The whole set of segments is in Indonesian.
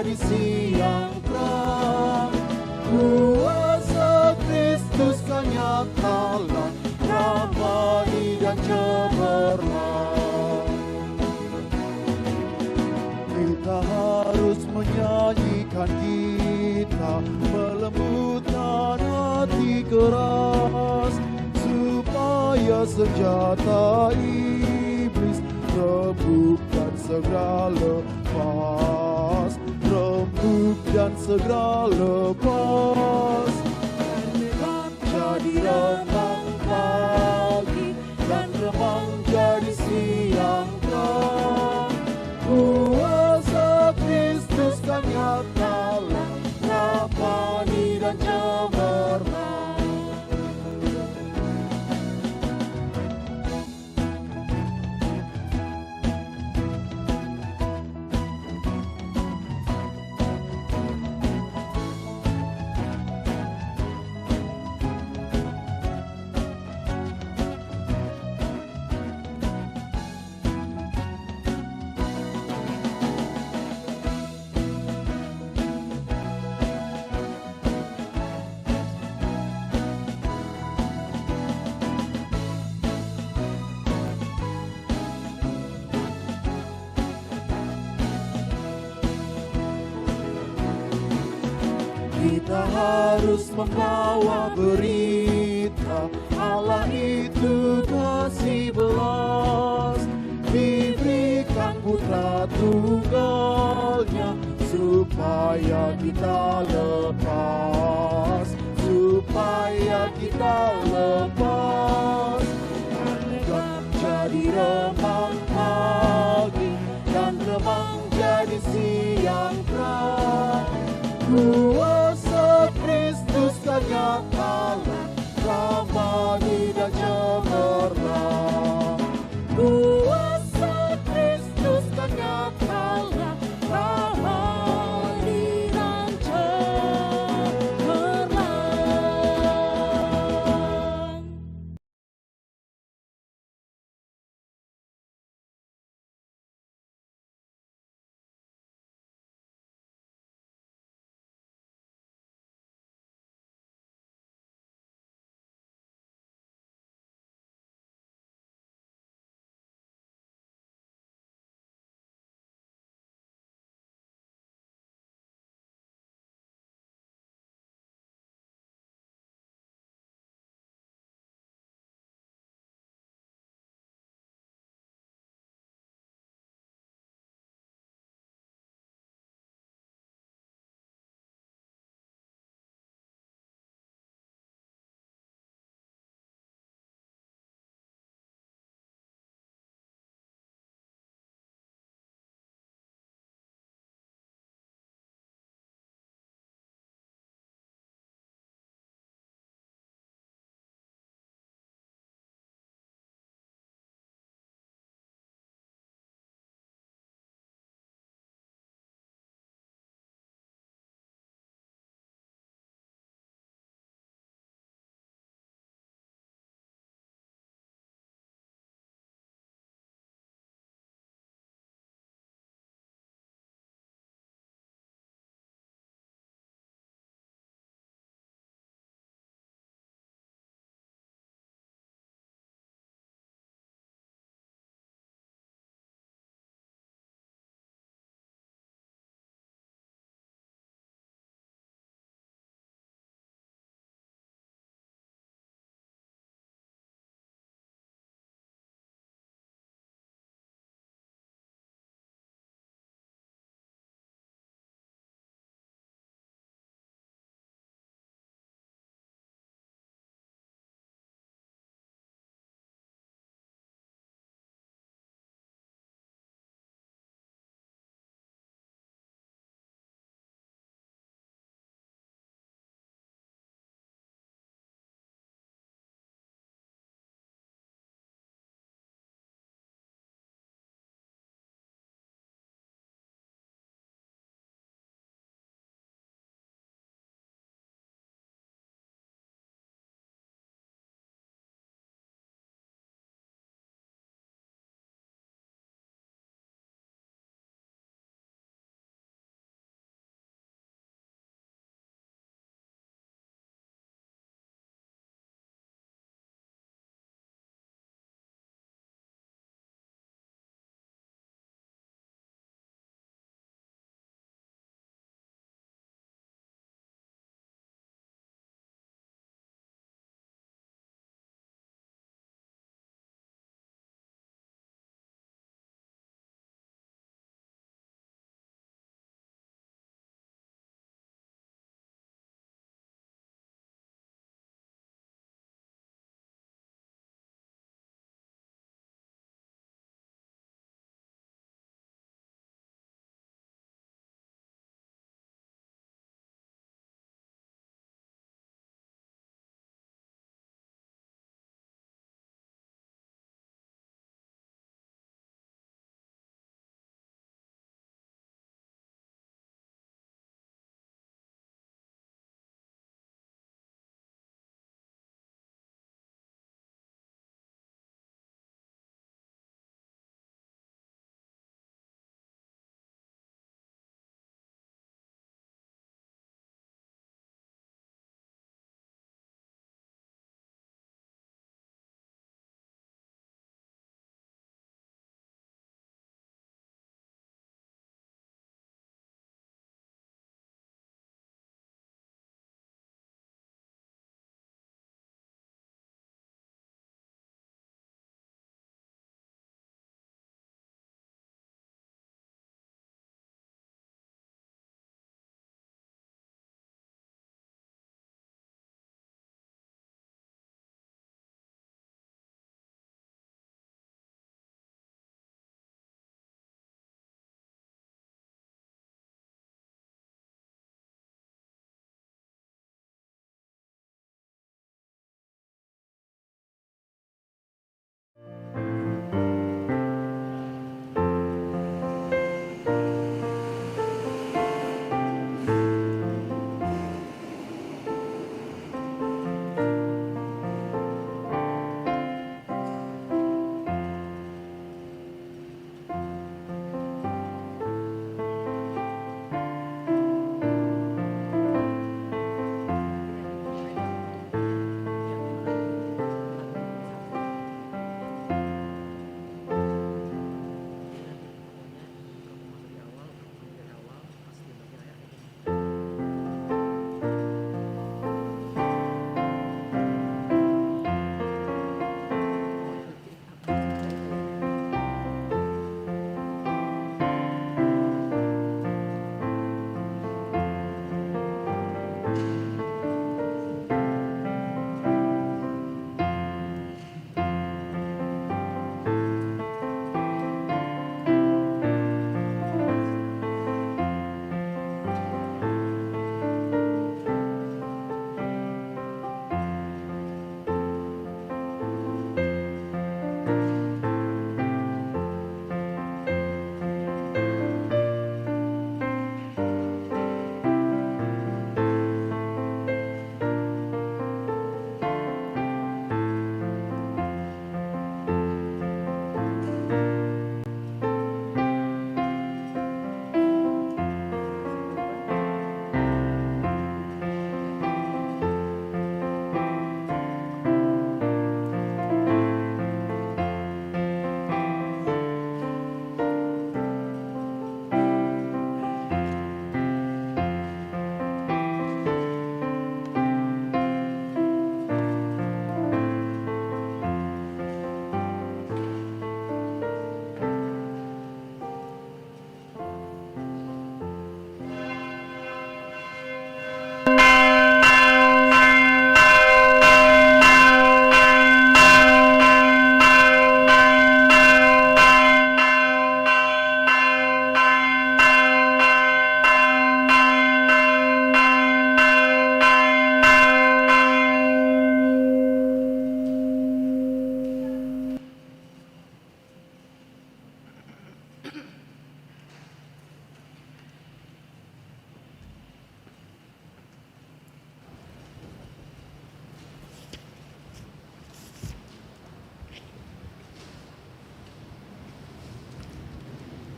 menjadi siang terang. Kuasa Kristus kan nyatalah, ramai dan cemerlang. Kita harus menyanyikan kita, melembutkan hati keras, supaya senjata iblis rembuk dan segera lepas, rembuk dan segera lepas. Remang jadi remang pagi, dan remang jadi siang terang. Kuasa Kristus kan nyatalah, ramai dan cemerlang. Kita harus membawa berita, Allah itu kasih belas, diberikan putra tunggalnya, supaya kita lepas, supaya kita lepas. Dan jadi remang pagi, dan remang jadi siang terang. Kuasa Kristus kan nyatalah, ramai dan cemerlang. Kuasa Kristus kan nyatalah, ramai dan cemerlang.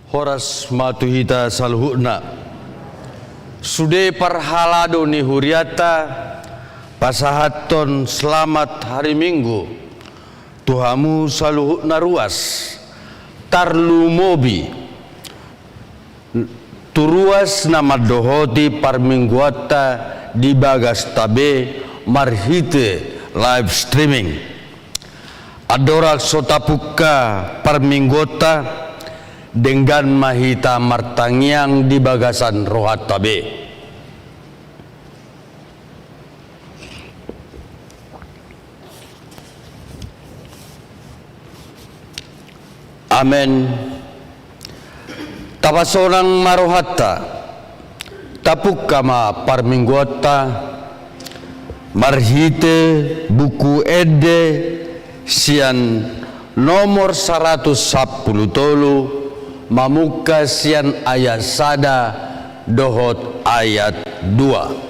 Horas matuhita salhuna sude parhalado ni huriata pasahaton selamat hari Minggu tuhamu saluhuna ruas tarlu mobi turuas nama dohoti parmingguata di bagas tabe marhite live streaming adorak sotapuka parminggota dengan mahita martangiang di bagasan rohat tabe. Amen. Tapasonang marohata tapuk kama parminggota marhite buku ede sian nomor 110 tolu mamuka sian ayat sada dohot ayat 2.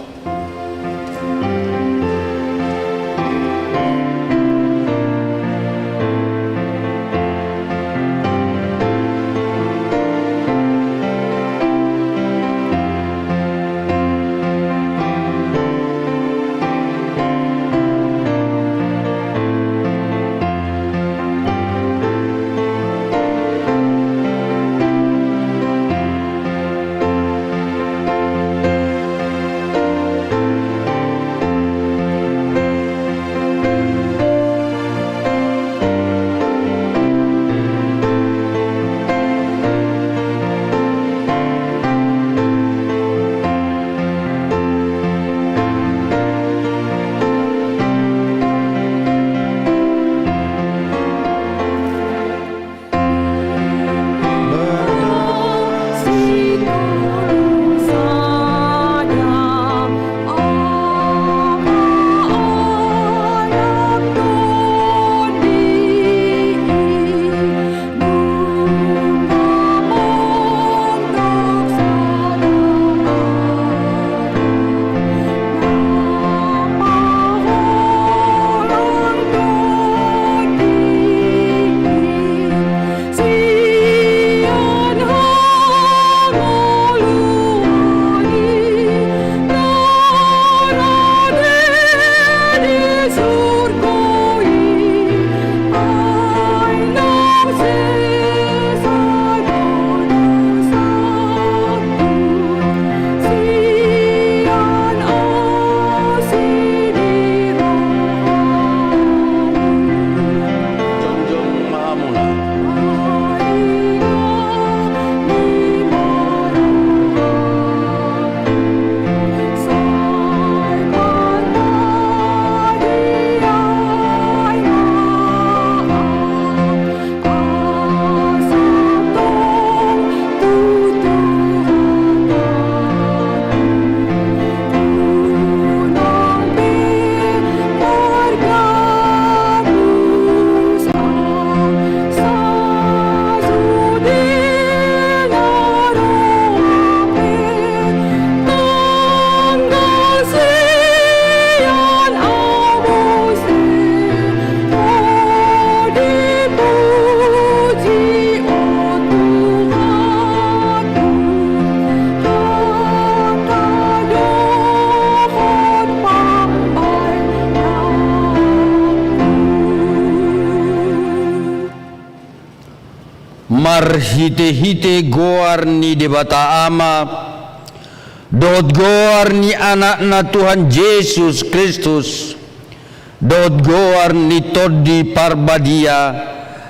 Marhite-hite goar ni debata ama dot goar ni anak na Tuhan Yesus Kristus dot goar ni todi parbadia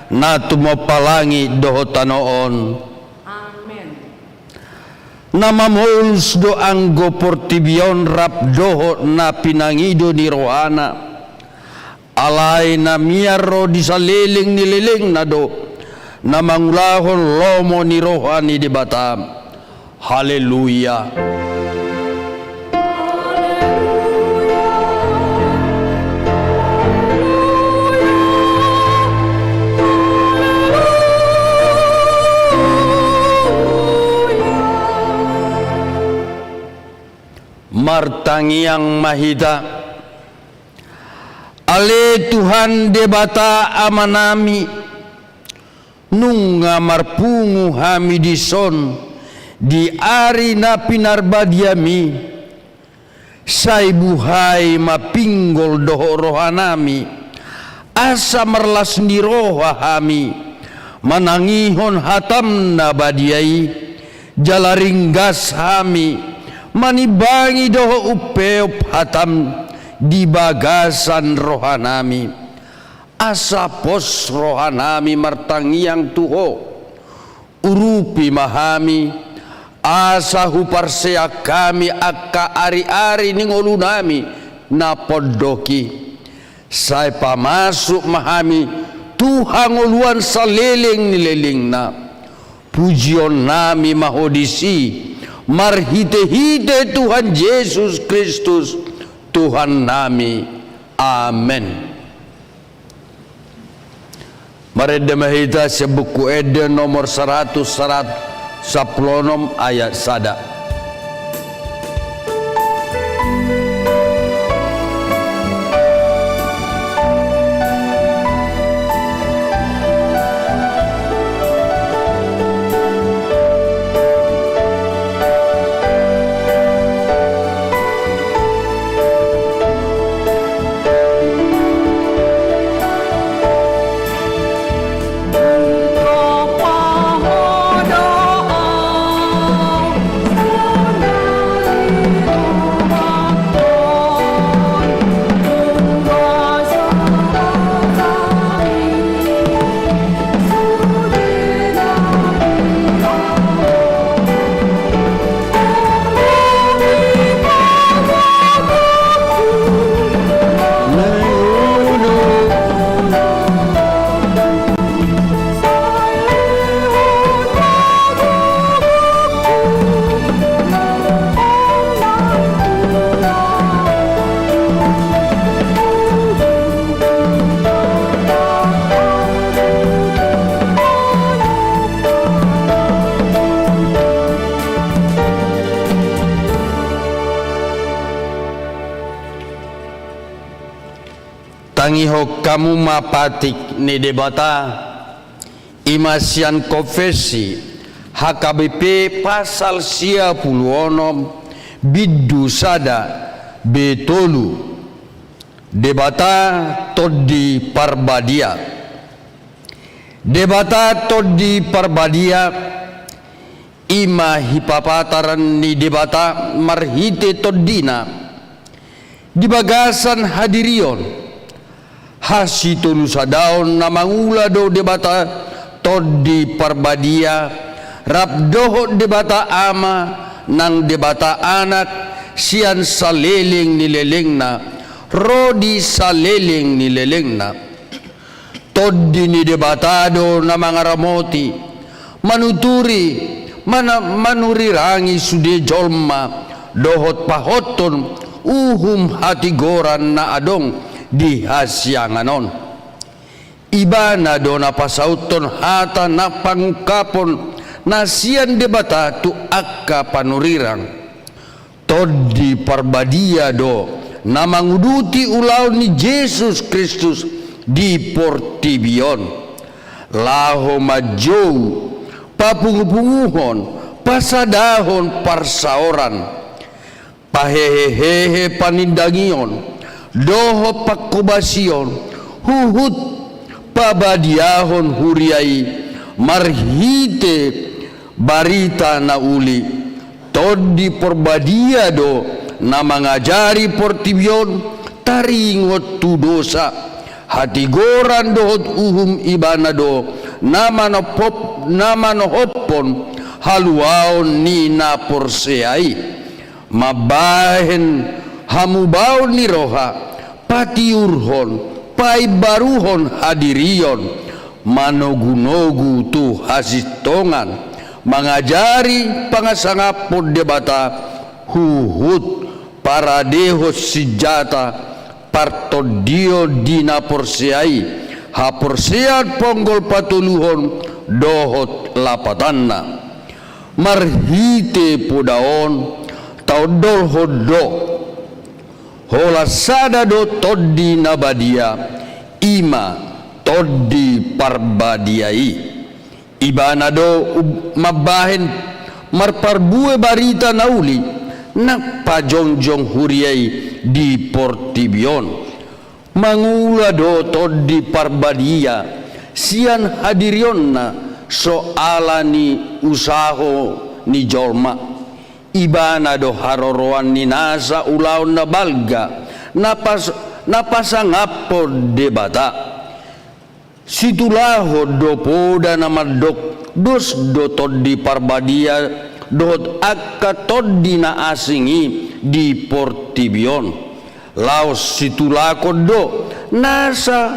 na tumopalangi dohotanoon. Amen. Nama mouls do anggo portibion rap doho na pinangido ni rohana alay na miaro di saliling nililing na do na mangulahon lomo ni rohani di batam. Haleluya. Martangiang mahita ale Tuhan debata amanami nung ngamarpungu hami dison di ari na pinarbadiami say buhay mapinggol doho rohanami asa merlas ni roha hami manangihon hatam na badiai jalaringgas hami manibangi doho upeop hatam di bagasan rohanami asa pos rohanami martangiang tuho urupi mahami asa huparsea kami akka ari-ari ning ulunami na podoki say pamasuk mahami Tuhan uluan saleling nileling na pujion nami mahodisi marhite-hite Tuhan Yesus Kristus Tuhan nami. Amen. Mari demahita sa buku Eden nomor 100 ayat sada. Tangiho kamu mapatik ni debata imasian konfesi HKBP pasal 96 biddu sada betolu debata todi parbadia ima hipapataran ni debata marhite todina di bagasan hadirion hasitulu sadaon na mangula do debata todi parbadia rabdoho debata ama nang debata anak sian saleleng nilelengna rodi saleleng nilelengna todi ni debatado na mga ramoti manurirangi sude jolma dohot pahoton uhum hatigoran na adong di hasyanganon ibana do na pasauton hata na pangukapon na siyan debata tu akka panurirang todi parbadia do na manguduti ulaw ni Jesus Kristus di portibion laho majow papungupunguhon pasadahon parsaoran pahehehe panindangion doho pakubasion huhut pabadiahon huriai marhite barita na uli todi porbadia do na mangajari portibion taringot tu dosa hatigoran dohot uhum ibanado namanohoppon haluaon ni naporseai mabahen hamubaon ni roha patiurhon paibaruhon hadirion manogunogu tu hasitongan mangajari pangasangapod debata huhut paradehos sijata partodio dina porseai haporseat ponggol patuluhon dohot lapatanna marhite podaon taudol hodo hola sada do todi nabadia ima todi parbadiai Ibana do mabahen marparbue barita nauli nagpajongjong huriay di Portibion. Mangula do todi parbadia sian hadirion na soala ni usaho ni jolma. Ibana do haroroan ni nasa ulaon na balga napasangapod debata. Situlaho do poda na madok dos do todi parbadia dot akka todi na asingi di Portibion. Laos situlako do nasa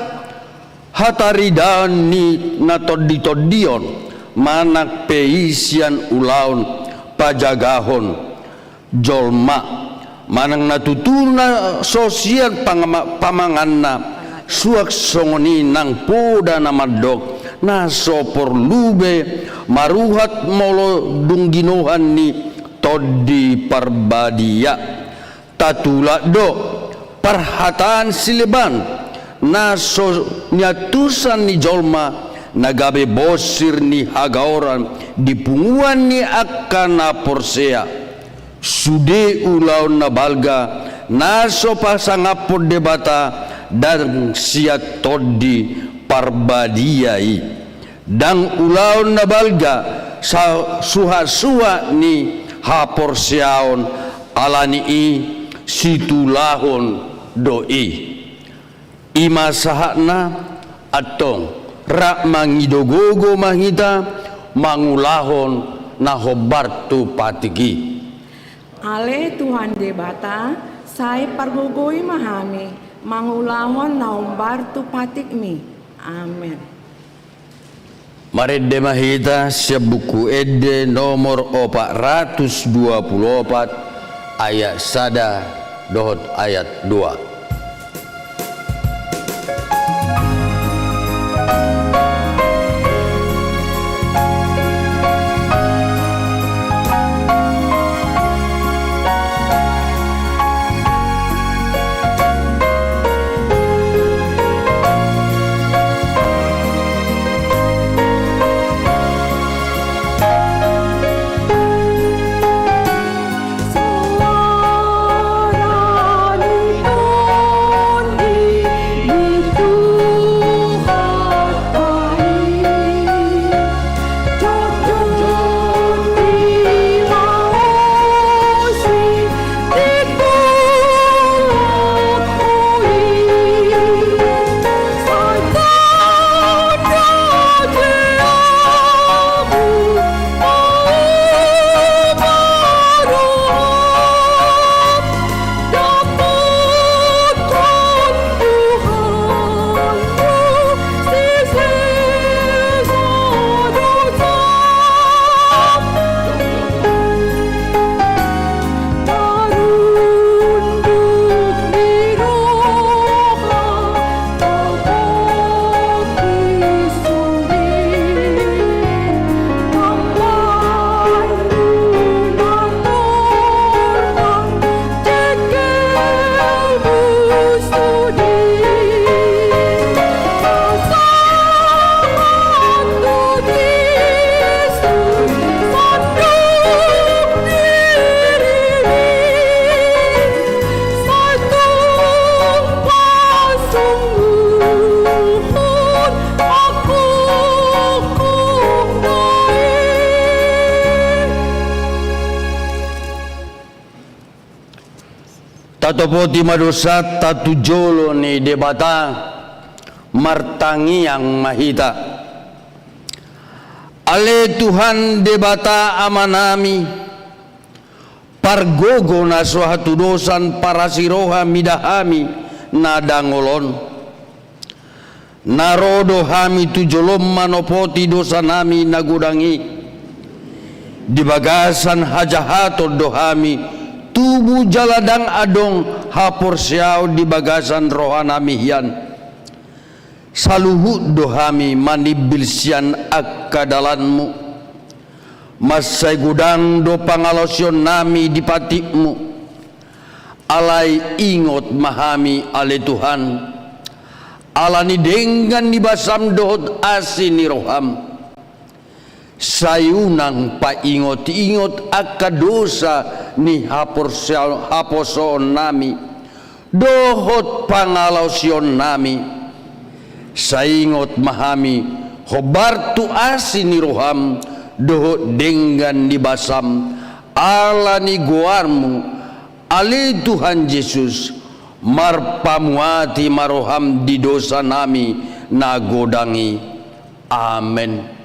hataridan ni na todi-todion manak peisian ulaon pajagahon jolma manang natutuna sosial pamanganna suak songoni nang poda na madok na sopor lube maruhat molo dungginohan ni todi parbadia. Tatula do parhataan sileban na so nyatusan ni jolma nagabe bosir ni hagaoran dipunguan ni akan na porsea sude ulaon na balga naso pasangapod debata dan siat todi parbadiai dang ulaon na balga sa suha-suha ni haporseaon alani situlahon doi imasahana atong rak mangidogogo mahita mangulahon na hobartu patigi. Ale Tuhan debata sai pargogoy mahami mangulahon na hobartu patikmi. Amen. Maredde mahita sa buku Ede nomor 424 ayat 1 dohot ayat 2. Tatopoti madosat tatujolo ni debata martangi yang mahita. Ale Tuhan debata amanami pargogo na suhatudosan para siroha midahami na dangolon narodo hami tujolom manopoti dosa nami nagudangi di bagasan hajahato dohami tubuh jaladang adong hapor siau di bagasan rohanami hian saluhut dohami manibil sian akadalanmu masai gudang do pangalosyon nami di patikmu alai ingot mahami ale Tuhan alani dengan di basam dohot asini roham sayunang paingot-ingot akka dosa ni haposon nami, dohot pangalausion nami, saingot mahami hobar tu asin ni roham, dohot denggan di basam, ala ni guarmu, ali Tuhan Yesus, marpamuati maroham di dosa nami nagodangi. Amen.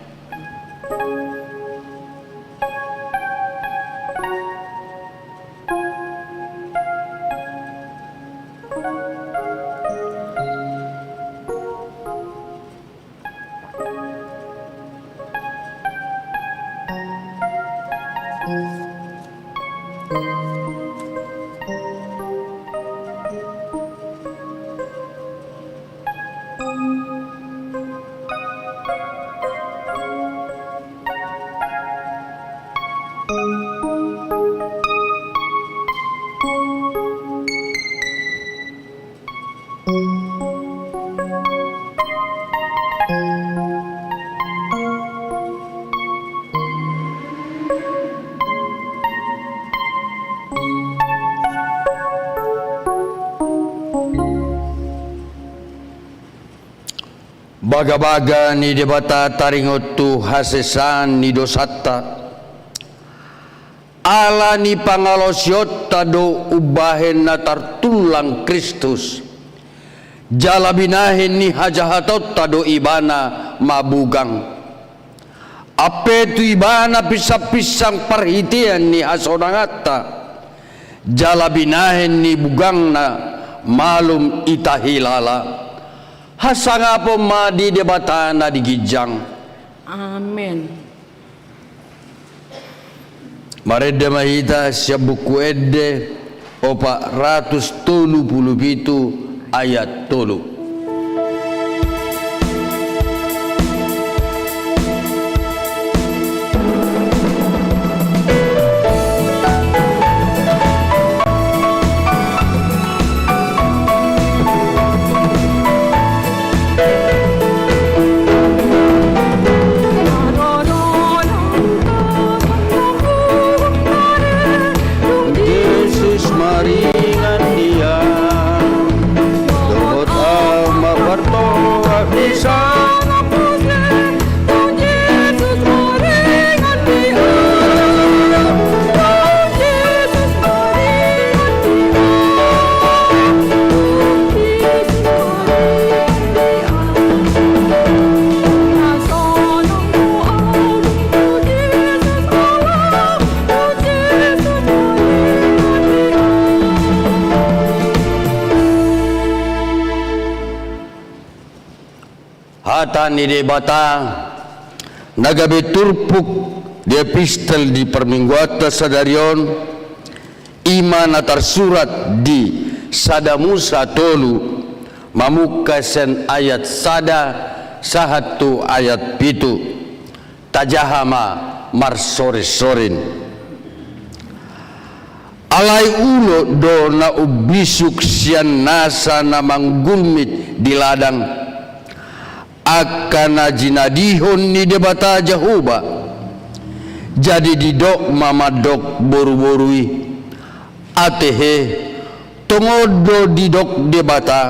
Baga-baga ni debata taringot tu hasesan ni dosata, ala ni pangalosiot tado ubahen na tartulang Kristus, jalabinahin ni hajahatot tado ibana mabugang, ape tu ibana pisang-pisang parhitian ni hasodangata, jalabinahin ni bugang na malum itahilala, hasanga po di debata na digijang. Amen. Mareda mahita siya buku edde 477 ayat 3. Hatan ni debata nagabe turpuk di epistel di permingguata sadarion iman atar surat di Sadamusa tolu mamukasen ayat sada sahatu ayat pitu tajahama marsore-sorin alai ulo do na ubisuk sian nasa na manggulmit di ladang akan jinadihon ni debata Jehovah jadi didok mamadok boru-borui atehe tongodo didok debata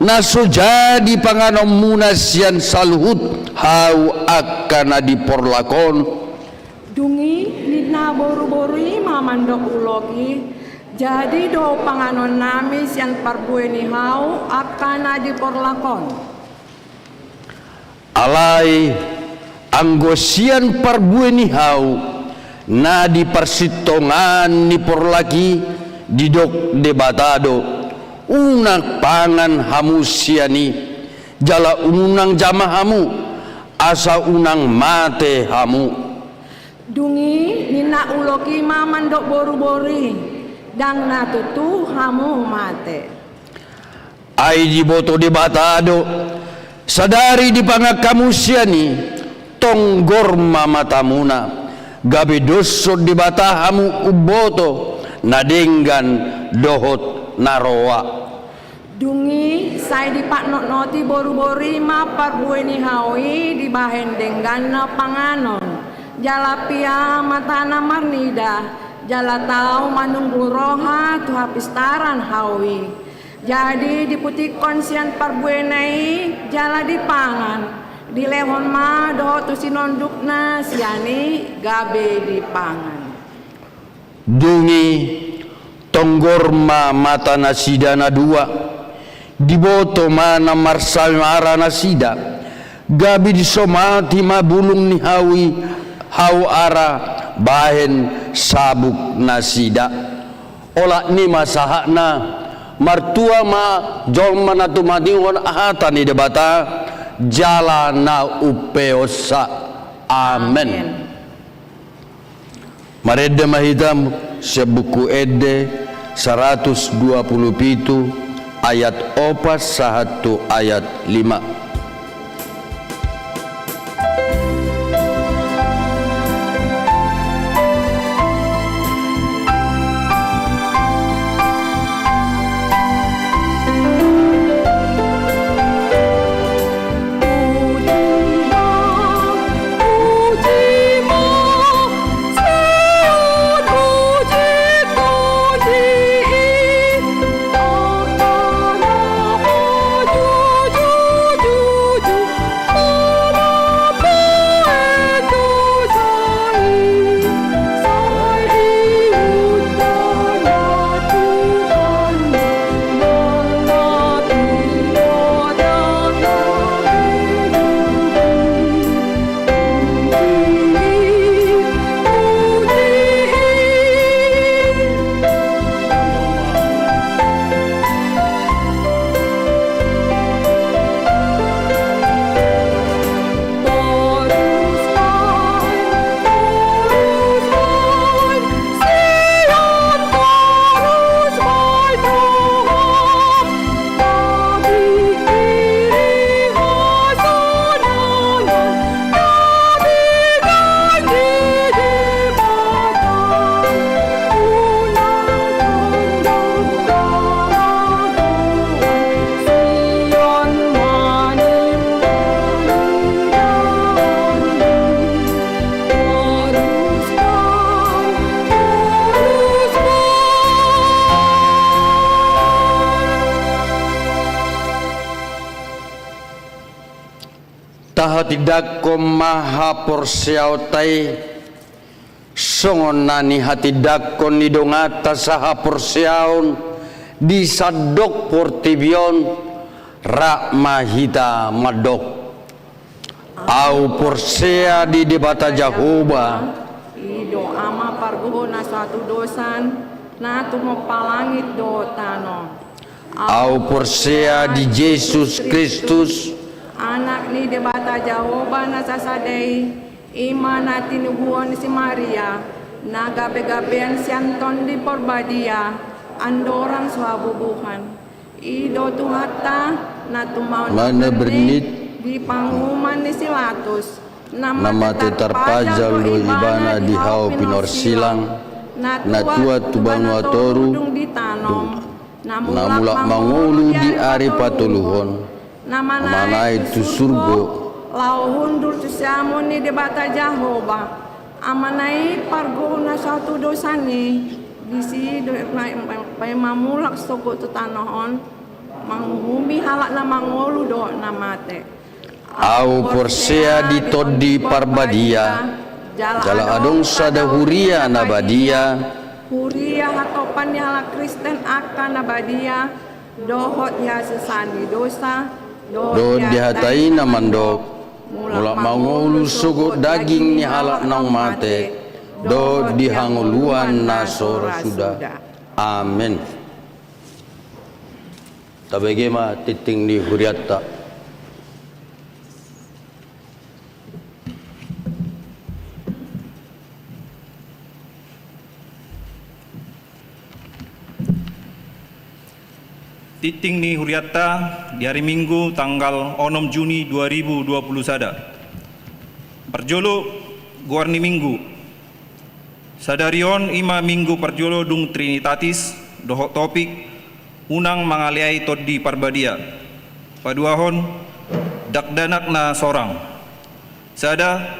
naso jadi panganom munasian saluhut hau akan diporlakon Dungi nina boru-borui mamandok ulogi jadi do panganon nami sian parbueni hau akan diporlakon alai anggosian parbueni hau na di persitongan ni porlaki didok debatado unang pangan hamusiani jala unang jama hamu asa unang mate hamu Dungi nina uloki mamandok boru-bori dang na tutu hamu mate ai di boto debatado sadari di pangakamusiani tonggor mamatamuna gabi doso di batahamu uboto nadenggan dohot naroa Dungi sai di pak not noti boru-bori ma parbueni hawi di bahen denggana panganon. Jala pia matana marnida, jala tau manunggu roha tu hapistaran hawi. Jadi diputi konsian parbuenai jala di pangan. Di lehon ma doho tu sinondukna siani gabe di pangan. Dungi tonggor ma mata nasida na dua, diboto mana marsal mara nasida, gabi disomati ma bulung ni hawi, hau ara bahen sabuk nasida. Ola ni masahakna, martua ma jol mana tu madingon ahata ni debata, jala na upeosa. Amen. Marede mahitam sebuku Ede 127 ayat 4 1 ayat 5. Tahatidak ko maha porsiautai songon nani hatidak ko nidongata saha porsiaun disadok portibion rak mahita madok au porsea di debata Jahoba Ido ama parguhona suatu dosan na tumo palangit do tano au porsea di Yesus Kristus anak ni debata Jahoba na sasadei ima na tinubuan si Maria na gabe-gabean si Anton di Porbadia andorang suabubuhan ido tuhata na tumaw mana bernit di pangumuman ni Silatus nama tetarpajal do ibana di hau pinorsilang na tua tubanua toru namulak mangulu di ari patuluhon mana itu surgo lau hundur tu siamun ni debata Jahoba amanai pargona satu dosani bisi do pai mamulak soko tu tanohon manghumi halak na mangolu do namate au porsea di todi parbadia jala adong sada huria nabadia huria hatopan halak Kristen akan nabadia dohot ya sesani dosa do dihatai na mandok mulak mangolu sugo daging ni halak nang mate do dihanguluan nasor sudah. Amin. Tabegema titing ni huriatta Titing ni huriatta di hari Minggu tanggal 6 Juni 2020 sada. Perjolo guarni Minggu. Sadarion ima Minggu perjolo dung Trinitatis dohok topik unang mangaliai toddi parbadia paduahon dakdanak na sorang sada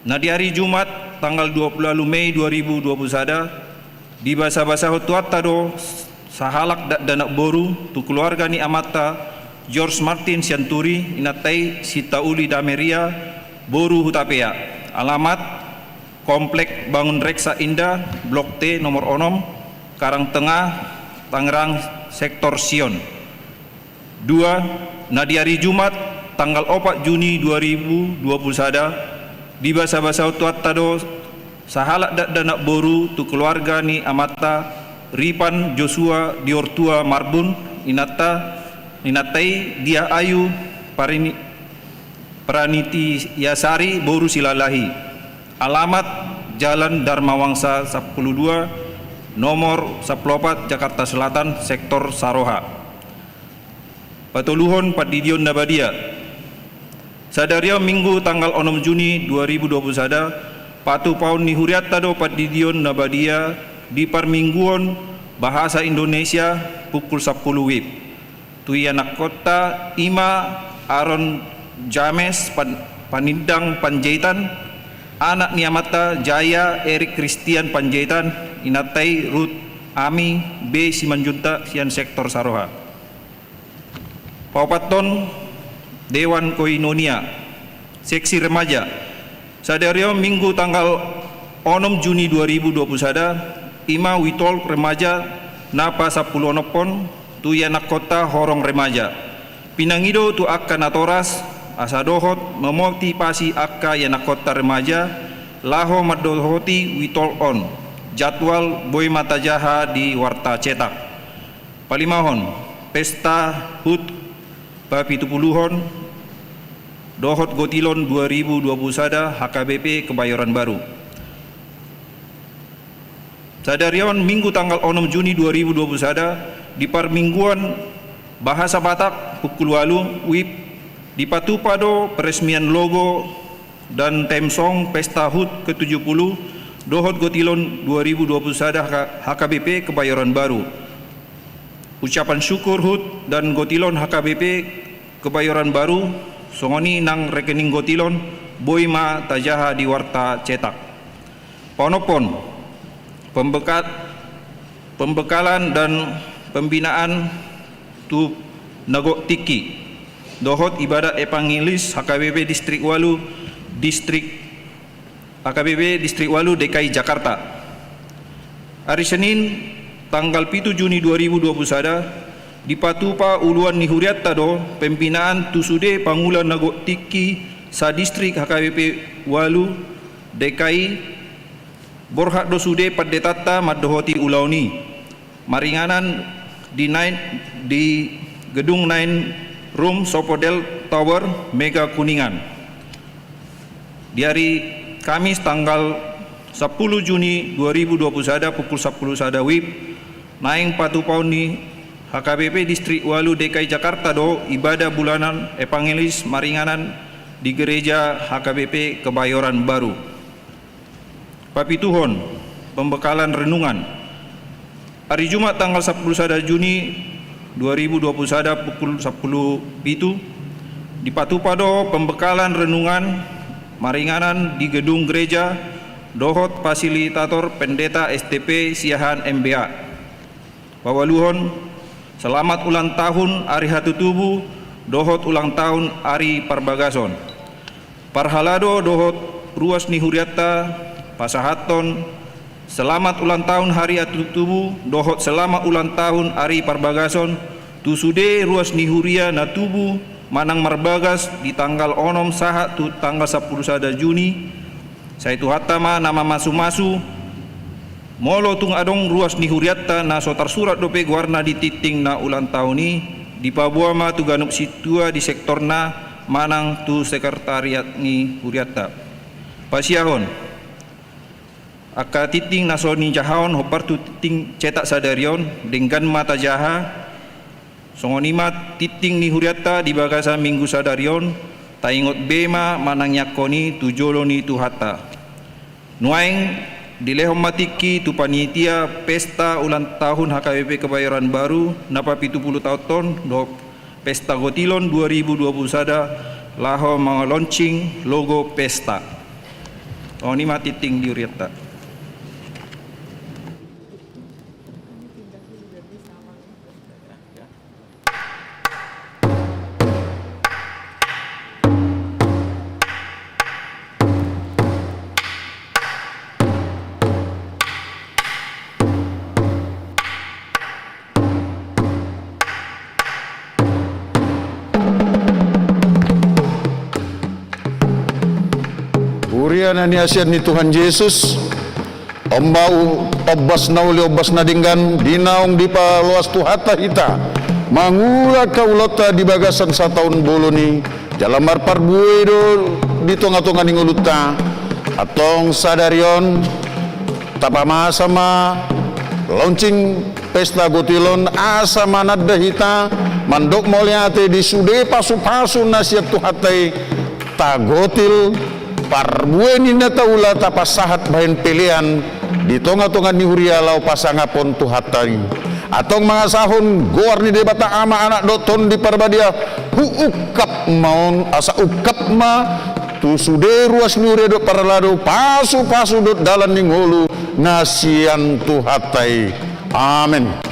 na di hari Jumat tanggal 20 Mei 2021 di basa-basa hotuat tado sahalak dakdanak boru tu keluarga ni amata George Martin Sianturi inatai Sitauli Dameria boru hutapea alamat Komplek Bangun Reksa Indah Blok T nomor 6 Karangtengah Tangerang Sektor Sion. 2. Na di hari Jumat tanggal 4 Juni 2021 di basa-basa tuat tado sahalak dakdanak boru tu keluarga ni amata Ripan Joshua Diortua Marbun inatai dia ayu Praniti Yasari boru silalahi alamat Jalan Dharma Wangsa 12 nomor 14 Jakarta Selatan Sektor Saroha. Patuluhon Padidion Nabadia sadaria Minggu tanggal 6 Juni 2021 patu paun ni huriata do Padidion Nabadia di parmingguon bahasa Indonesia pukul 10 WIB tu anak kota Ima Aron James Panindang Panjaitan anak niamata Jaya Erik Christian Panjaitan inatai Ruth Ami B Simanjunta Sian Sektor Saroha. Paupaton Dewan Koinonia Seksi Remaja sadario Minggu tanggal 6 Juni 2021 Ima Witol Remaja Napa 10 Nopon tu anak kota Horong Remaja pinangido tu akka natoras asadohot memotivasi akka anak kota remaja laho madohoti Witol on jadwal boy mata jaha di warta cetak palimahon pesta hut bapi tupuluhon dohot gotilon 2021 HKBP Kebayoran Baru sadarion Minggu tanggal 6 Juni 2021 di parmingguan bahasa Batak pukul 8 WIB di Patupado peresmian logo dan temsong pesta HUT ke-70 Dohot Gotilon 2021 HKBP Kebayoran Baru. Ucapan syukur HUT dan Gotilon HKBP Kebayoran Baru songoni nang rekening Gotilon Boima Tajaha di warta cetak. Ponopon pembekalan dan pembinaan tu Nagok Tiki Dohot Ibadah Evangelis HKBP Distrik Walu DKI Jakarta. Hari Senin tanggal 7 Juni 2021 di Patupa Uluan Nihuriat Tado pembinaan Tusude Pangulan Nagok Tiki sa Distrik HKBP Walu DKI Borhak Dosude Padetata Maddohoti Ulauni maringanan di Gedung 9 Room Sopodel Tower Mega Kuningan. Di hari Kamis tanggal 10 Juni 2021 pukul 10 WIB naing Patupau ni HKBP Distrik Walu DKI Jakarta do ibadah bulanan evangelis maringanan di gereja HKBP Kebayoran Baru. Papituhon pembekalan renungan hari Jumat tanggal 11 Juni 2021 pukul 10 itu di Patupado pembekalan renungan maringanan di gedung gereja Dohot fasilitator pendeta STP Siahan MBA. Bawaluhon selamat ulang tahun Ari Hatu Tubuh Dohot ulang tahun Ari Parbagason. Parhalado Dohot Ruas Nihuriata Pasahaton selamat ulang tahun Hari Hatu Tubuh Dohot selamat ulang tahun Ari Parbagason. Tusude Ruas Nihuria Natubu Manang Marbagas di tanggal 6 saha tu tanggal 10 Juni saya tu hatama nama masu-masu molo tung adong ruas nihuriatta na sotar surat dope warna di titing na ulang tahun ni di pabuama tu ganup situa di sektor na manang tu sekretariat ni huriatta pasiahon aka titing na soni jahon hopar tu titing cetak sadarion dengan mata jaha songonimat titing ni huriata di bagasa minggu sadarion taingot bema manang yakoni tujolo ni tuhata nuaing Dilehormatiki tu panitia pesta ulang tahun HKBP Kebayoran Baru napa 70 tahun do Pesta Gotilon 2020 sada laho launching logo pesta. Oh ni mati ting diuriata. Uriana ni asian ni Tuhan Yesus, ombau obas na uli obas na dinggan dinaong di paluas tuhata hita mangula kaulota di bagasan sa taon bolo ni jalamar parbuedo di tonga-tonga ni nguluta atong sadarion tapama sama launching pesta Gotilon asa manadda hita mandok moliate di sude pasu-pasu nasiat tuhatai tagotil parbueni na taula tapasahat bahin pilihan di tonga-tonga ni hurialau pasangapon tuhatari atong mga sahon goar ni debata ama anak doton di parbadia huukap maun asa ukap ma tu sude ruas ni huria dot paralado pasu-pasu dot dalan ni ngolu nasian tuhatai amin.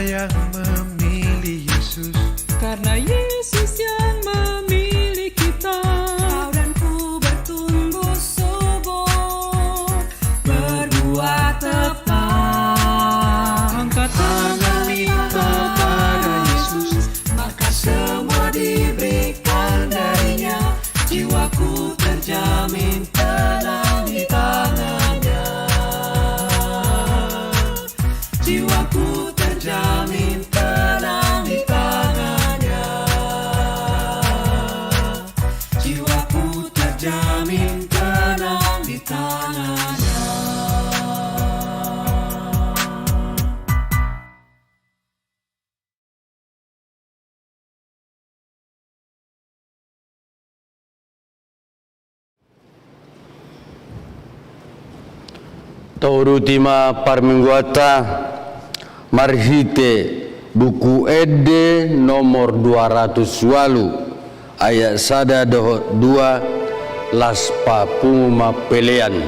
yang memilih Yesus. Karena Yesus yang memilih kita, Kau dan ku bertumbuh subur, berbuat tepat. angkat tangan minta pada Yesus, Maka semua diberikan darinya, jiwaku terjamin tenang di tangannya. Jiwaku terjamin tenang di tangannya. Jiwaku terjamin tenang di tangannya. Taurutima parmingguata marhite buku Ede nomor 208 ayat 1-2 laspa punguma pelean.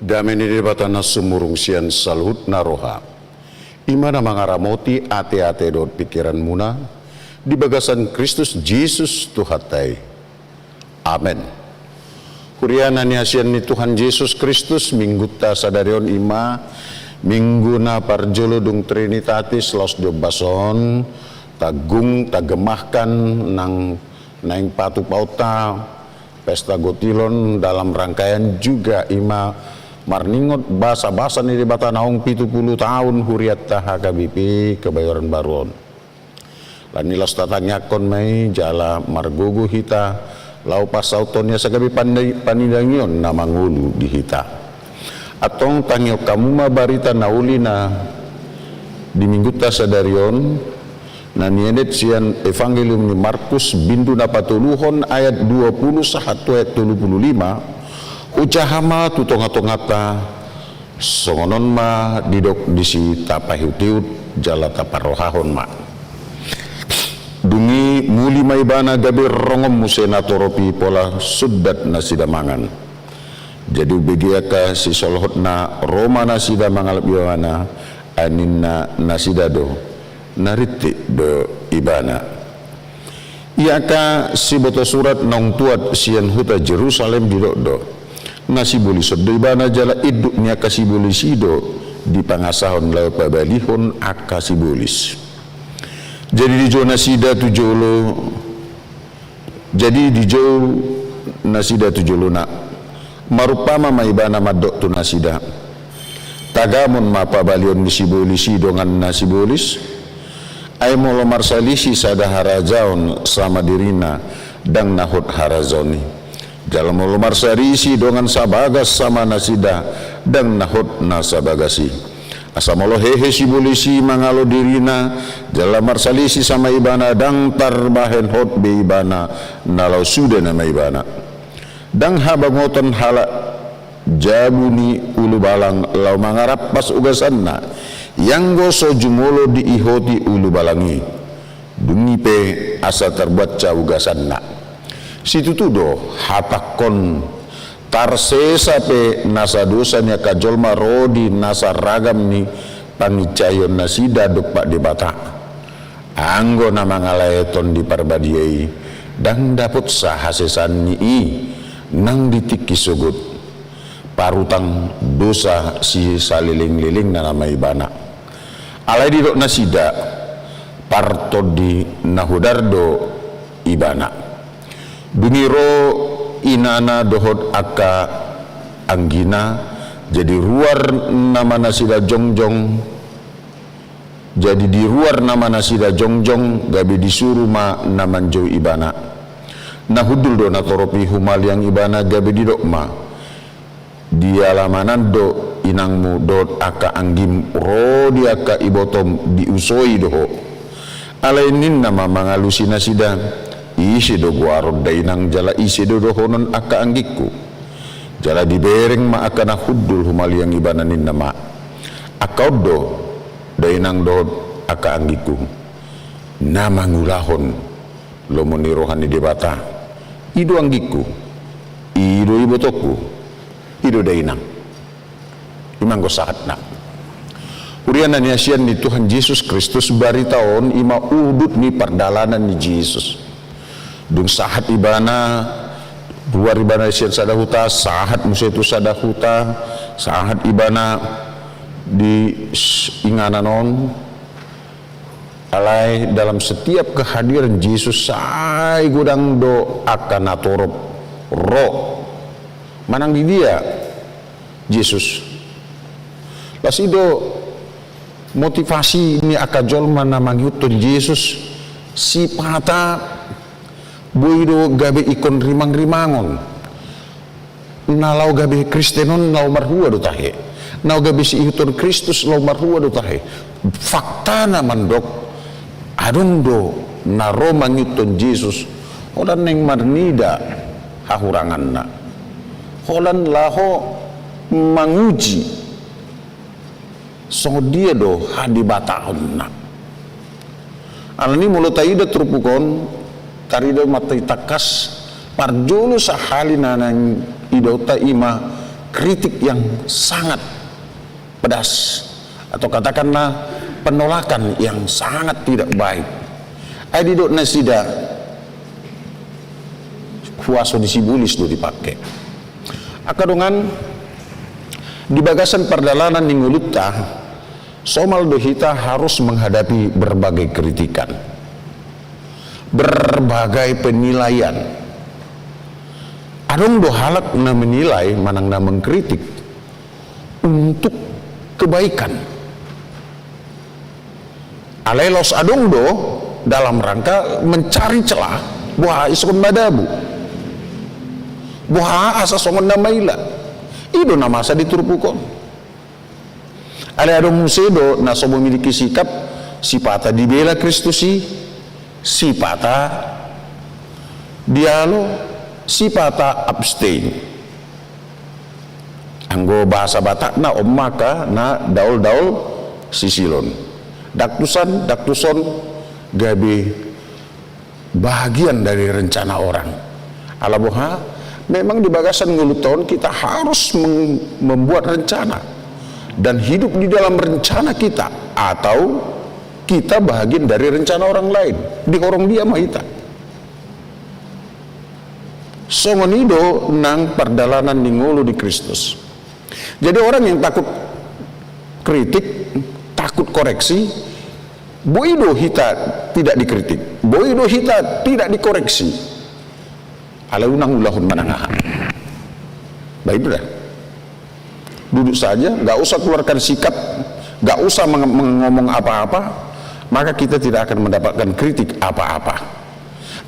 Dameni di batana sumurung sian salut naroha. Imana mangaramoti ate-ate dot pikiran muna di bagasan Kristus Yesus Tuhatai. Amen. Kuriana ni asian ni Tuhan Yesus Kristus mingguta sadarion ima mingguna parjolo dung Trinitatis los jobason tagung tagemahkan nang naing patu pauta pesta gotilon dalam rangkaian juga ima marningot basa-basa ni di batanaong 70 tahun huriat taha KBP Kebayoran Baruon. Lanilas tatanyakon may jala margugu hita lau pasautonnya sagabi panindangion na mangulu di hita. Atong tangyo kamuma barita nauli na di mingguta sa darion Na nienet sian Evangelium ni Markus bindu na patuluhon ayat 20 sahatu ayat 25 ucahama tutonga-tongata songonon ma didok disi tapahutiut jala taparohahon ma dungi muli maibana gabe rongom musenatoropi pola suddat na sidamangan jadi ubegiaka si solhot na Roma na sidamangal biwana aninna nasidado nariti do ibana iaka si boto surat nong tuat sian huta Jerusalem di do nasi buli soddo ibana jala iduk nia kasi bulisido di pangasahon lau pabalihon akasi bulis jadi di jo nasida tujolo jadi di jo nasida tujolo na marupama maibana madok tu nasida tagamon mapabalion di sibulisi dengan nasi bulis ay molo marsalisi sada harajaon sama dirina dang nahut harazoni dalam molo marsarisi dengan sabagas sama nasida dang nahut nasabagasi asamolo hehe sibulisi mangalo dirina dalam marsalisi sama ibana dang tarbahen hot be ibana nalau sudah nama ibana dang habangoton hala jabuni ulu balang lau mangarap pas ugasanna yang goso jumolo di ihoti ulu balangi dungi pe asa terbaca ugasanna situ tudo hatakon tarsesa pe nasa dosanya kajolma rodi nasa ragam ni pangicayon nasida dupak di bata anggo nama ngalayeton di parbadiai dang dapot sahasesan ni nang ditiki sugut parutang dosa si saliling-liling na nama ibana alai di dok nasida parto di nahudardo ibana dumiro inana dohot aka anggina jadi ruar nama nasida jongjong jadi di ruar nama nasida jongjong gabi disuruh ma namanjo ibana nahudul do natoropi humal yang ibana gabi di dok ma di alamanan do inangmu do aka anggim rodi aka ibotom diusoi doho alainin nama mangalusi nasida isi do guarod dainang jala isi do dohonon aka anggiku jala dibereng ma aka nahudul humal yang ibananin nama akau do dainang do aka anggiku nama ngulahon lo menirohani debata ido anggiku ido ibotoku ido dainang imang gosahat na urian ni asian ni Tuhan Yesus Kristus bari taon ima udut ni perdalanan ni Yesus dung sahat ibana luar ibana asian sadahuta sahat musetu sadahuta sahat ibana di ingananon alai dalam setiap kehadiran Yesus sai gudang do akan atorop roh manang di dia Yesus lasido motivasi ini akajol mana mangyuton Yesus si pata boido gabe ikon rimang-rimangon nalau gabe Kristenon lau marhua do tahe nau gabe si ihuton Kristus lau marhua do tahe fakta na mandok adon do naro mangyuton Yesus odan neng marnida hahurangan na holan laho manguji so dia do hadi batahon na alani mulut taida trupukon tarido matai takas parjolo sahali nanang idota ima kritik yang sangat pedas atau katakanlah penolakan yang sangat tidak baik adidot nasida kuaso disibulis do dipakai akadongan di bagasan perdalanan di ngulutta somal dohita harus menghadapi berbagai kritikan berbagai penilaian adong do halak na menilai manang na mengkritik untuk kebaikan alelos adong do dalam rangka mencari celah buah iskon madabu buah asa songon na maila ido na masa diturpukon ale adong musedo na so memiliki sikap sipata dibela Kristusi, sipata dialog, sipata abstain. Anggo bahasa Batak na maka na daul-daul sisilon. Daktuson gabe bagian dari rencana orang. Alaboha, memang di bagasan nguluton kita harus membuat rencana dan hidup di dalam rencana kita, atau kita bagian dari rencana orang lain di orang dia mahita. Songonido nang perdalanan ningulu di Kristus. Jadi orang yang takut kritik, takut koreksi, boido hita tidak dikritik, boido hita tidak dikoreksi. Ala unang ulahun manangahan. Baik dah. Duduk saja, nggak usah keluarkan sikap, nggak usah ngomong apa-apa, maka kita tidak akan mendapatkan kritik apa-apa.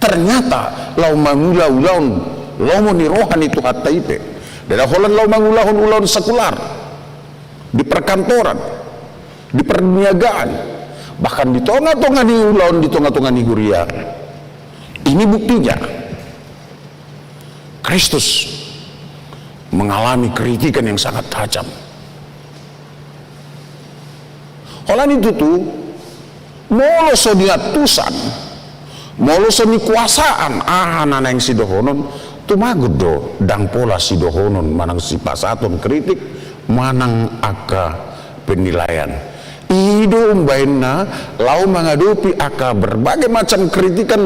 Ternyata lau mangulaun lau nirohan itu hatta ipe. Dan holan lau mangulahun sekular di perkantoran, di perniagaan, bahkan di tonga-tonga ni ulaun, di tonga-tonga ni huria. Ini buktinya Kristus mengalami kritikan yang sangat tajam. Holan itu tuh moloso diatusan, moloso ni kuasaan anak yang sidohonon tumagod do dang pola sidohonon manang si pasaton kritik, manang aka penilaian. Ido umbaina lau menghadapi aka berbagai macam kritikan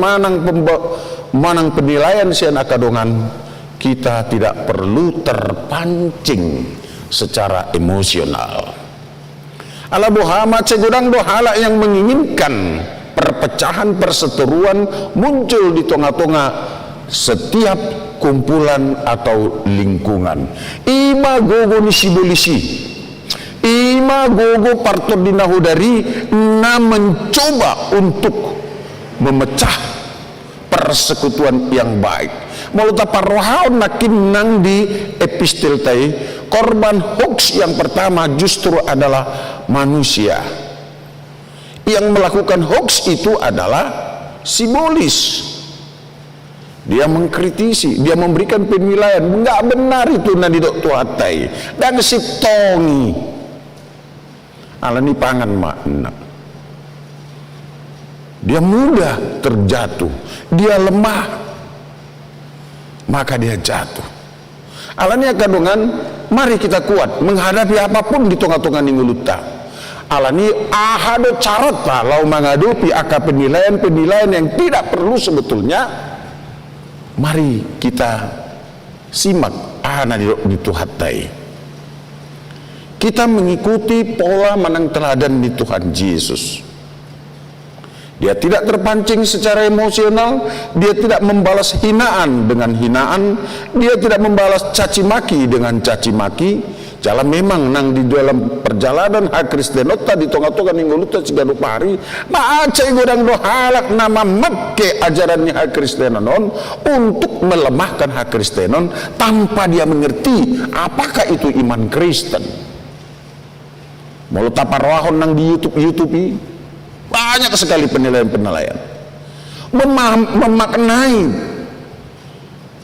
manang penilaian sian aka dongan, kita tidak perlu terpancing secara emosional. Ala bohama cegudang dohala yang menginginkan perpecahan perseteruan muncul di tengah-tengah setiap kumpulan atau lingkungan. Ima gogo ni sibolisi, ima gogo partot dinahudari na mencoba untuk memecah persekutuan yang baik. Maluta parrohaun nakin nang di epistel tai, korban hoax yang pertama justru adalah manusia. Yang melakukan hoax itu adalah simbolis. Dia mengkritisi, dia memberikan penilaian, enggak benar itu nadi dok tuatai dan sitongi. Alani pangan makna. Dia mudah terjatuh, dia lemah, maka dia jatuh. Alani kandungan, mari kita kuat menghadapi apapun di tengah-tengah ninguluta. Alani ahado carota lau menghadapi aka penilaian-penilaian yang tidak perlu sebetulnya. Mari kita simak di Tuhatai. Kita mengikuti pola manang teladan di Tuhan Yesus. Dia tidak terpancing secara emosional, dia tidak membalas hinaan dengan hinaan, dia tidak membalas caci maki dengan caci maki. Jalan memang nang di dalam perjalanan hak Kristenota di tengah-tengah ningguluta cigalu pari, maacai godang dohalak nama make ajarannya hak Kristenon untuk melemahkan hak Kristenon tanpa dia mengerti apakah itu iman Kristen. Mau taparwahon nang di YouTube banyak sekali penilaian-penilaian, memaknai,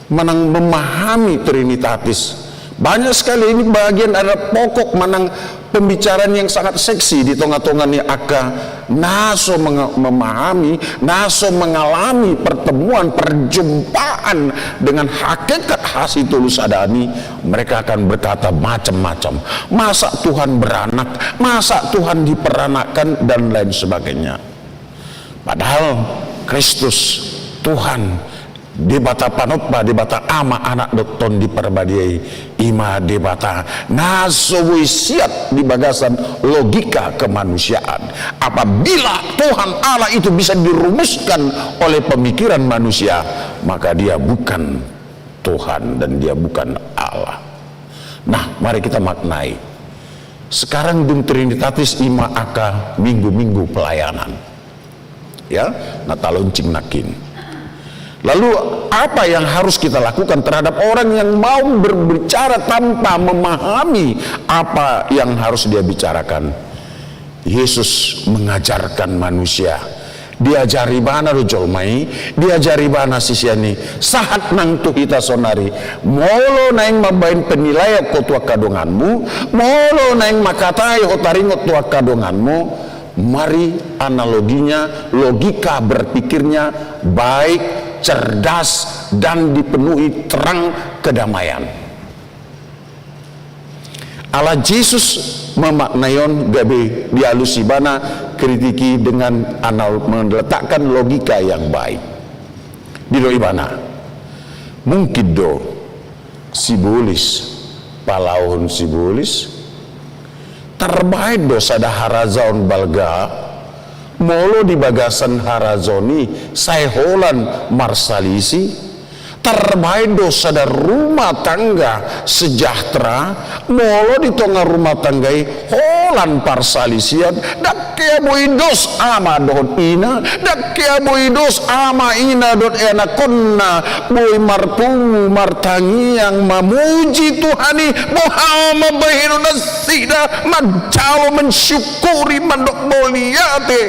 memahami Trinitatis. Banyak sekali ini bagian ada pokok manang pembicaraan yang sangat seksi di tengah-tengah ni aka naso memahami, naso mengalami pertemuan, perjumpaan dengan hakikat hasi tulus adani. Mereka akan berkata macam-macam. Masa Tuhan beranak, masa Tuhan diperanakkan dan lain sebagainya. Padahal Kristus Tuhan debata panotba debata ama anak doton di perbadiai ima debata naso siat di bagasan logika kemanusiaan. Apabila Tuhan Allah itu bisa dirumuskan oleh pemikiran manusia, maka dia bukan Tuhan dan dia bukan Allah. Nah, mari kita maknai. Sekarang Dum Trinitatis ima aka minggu-minggu pelayanan, ya, nataloncing nakin. Lalu apa yang harus kita lakukan terhadap orang yang mau berbicara tanpa memahami apa yang harus dia bicarakan? Yesus mengajarkan manusia, diajari bana do jolmai, diajari bana sisiani sahat nang tu hita sonari molo naing mabain penilai ko tua kadonganmu, molo naing makatai hotaringot tua kadonganmu. Mari analoginya, logika berpikirnya baik, cerdas, dan dipenuhi terang kedamaian. Allah Yesus memaknayon gabe dialusi bana kritiki dengan meletakkan logika yang baik. Di doi bana mungkin do sibulis palauhun sibulis terbaik do sada harazaon balga molo di bagasan harazoni sayholan marsalisi terbaik do sada rumah tangga sejahtera molo di tengah rumah tanggai holan parsalisian dak kia boidos ama don ina dak kia boidos ama ina don ena konna boy martungu martangi yang memuji Tuhani bohama bahino nasida mancalo mensyukuri mandok boliate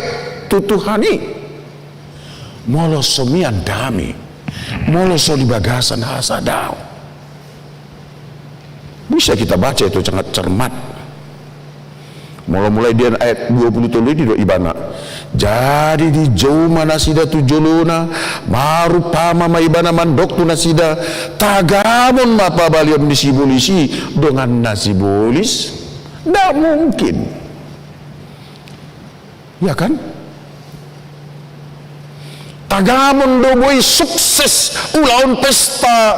tu Tuhani molo somian dami molo so di bagasan hasadao. Bisa kita baca itu sangat cermat. Mulai dia ayat 27 di do ibana. Jadi di jauh mana sida tu jolona marupama maibana mandok tu nasida tagamon mapa balion disibulisi dengan nasibulis. Tidak mungkin. Ya kan? Tagamon doboi sukses ulaun pesta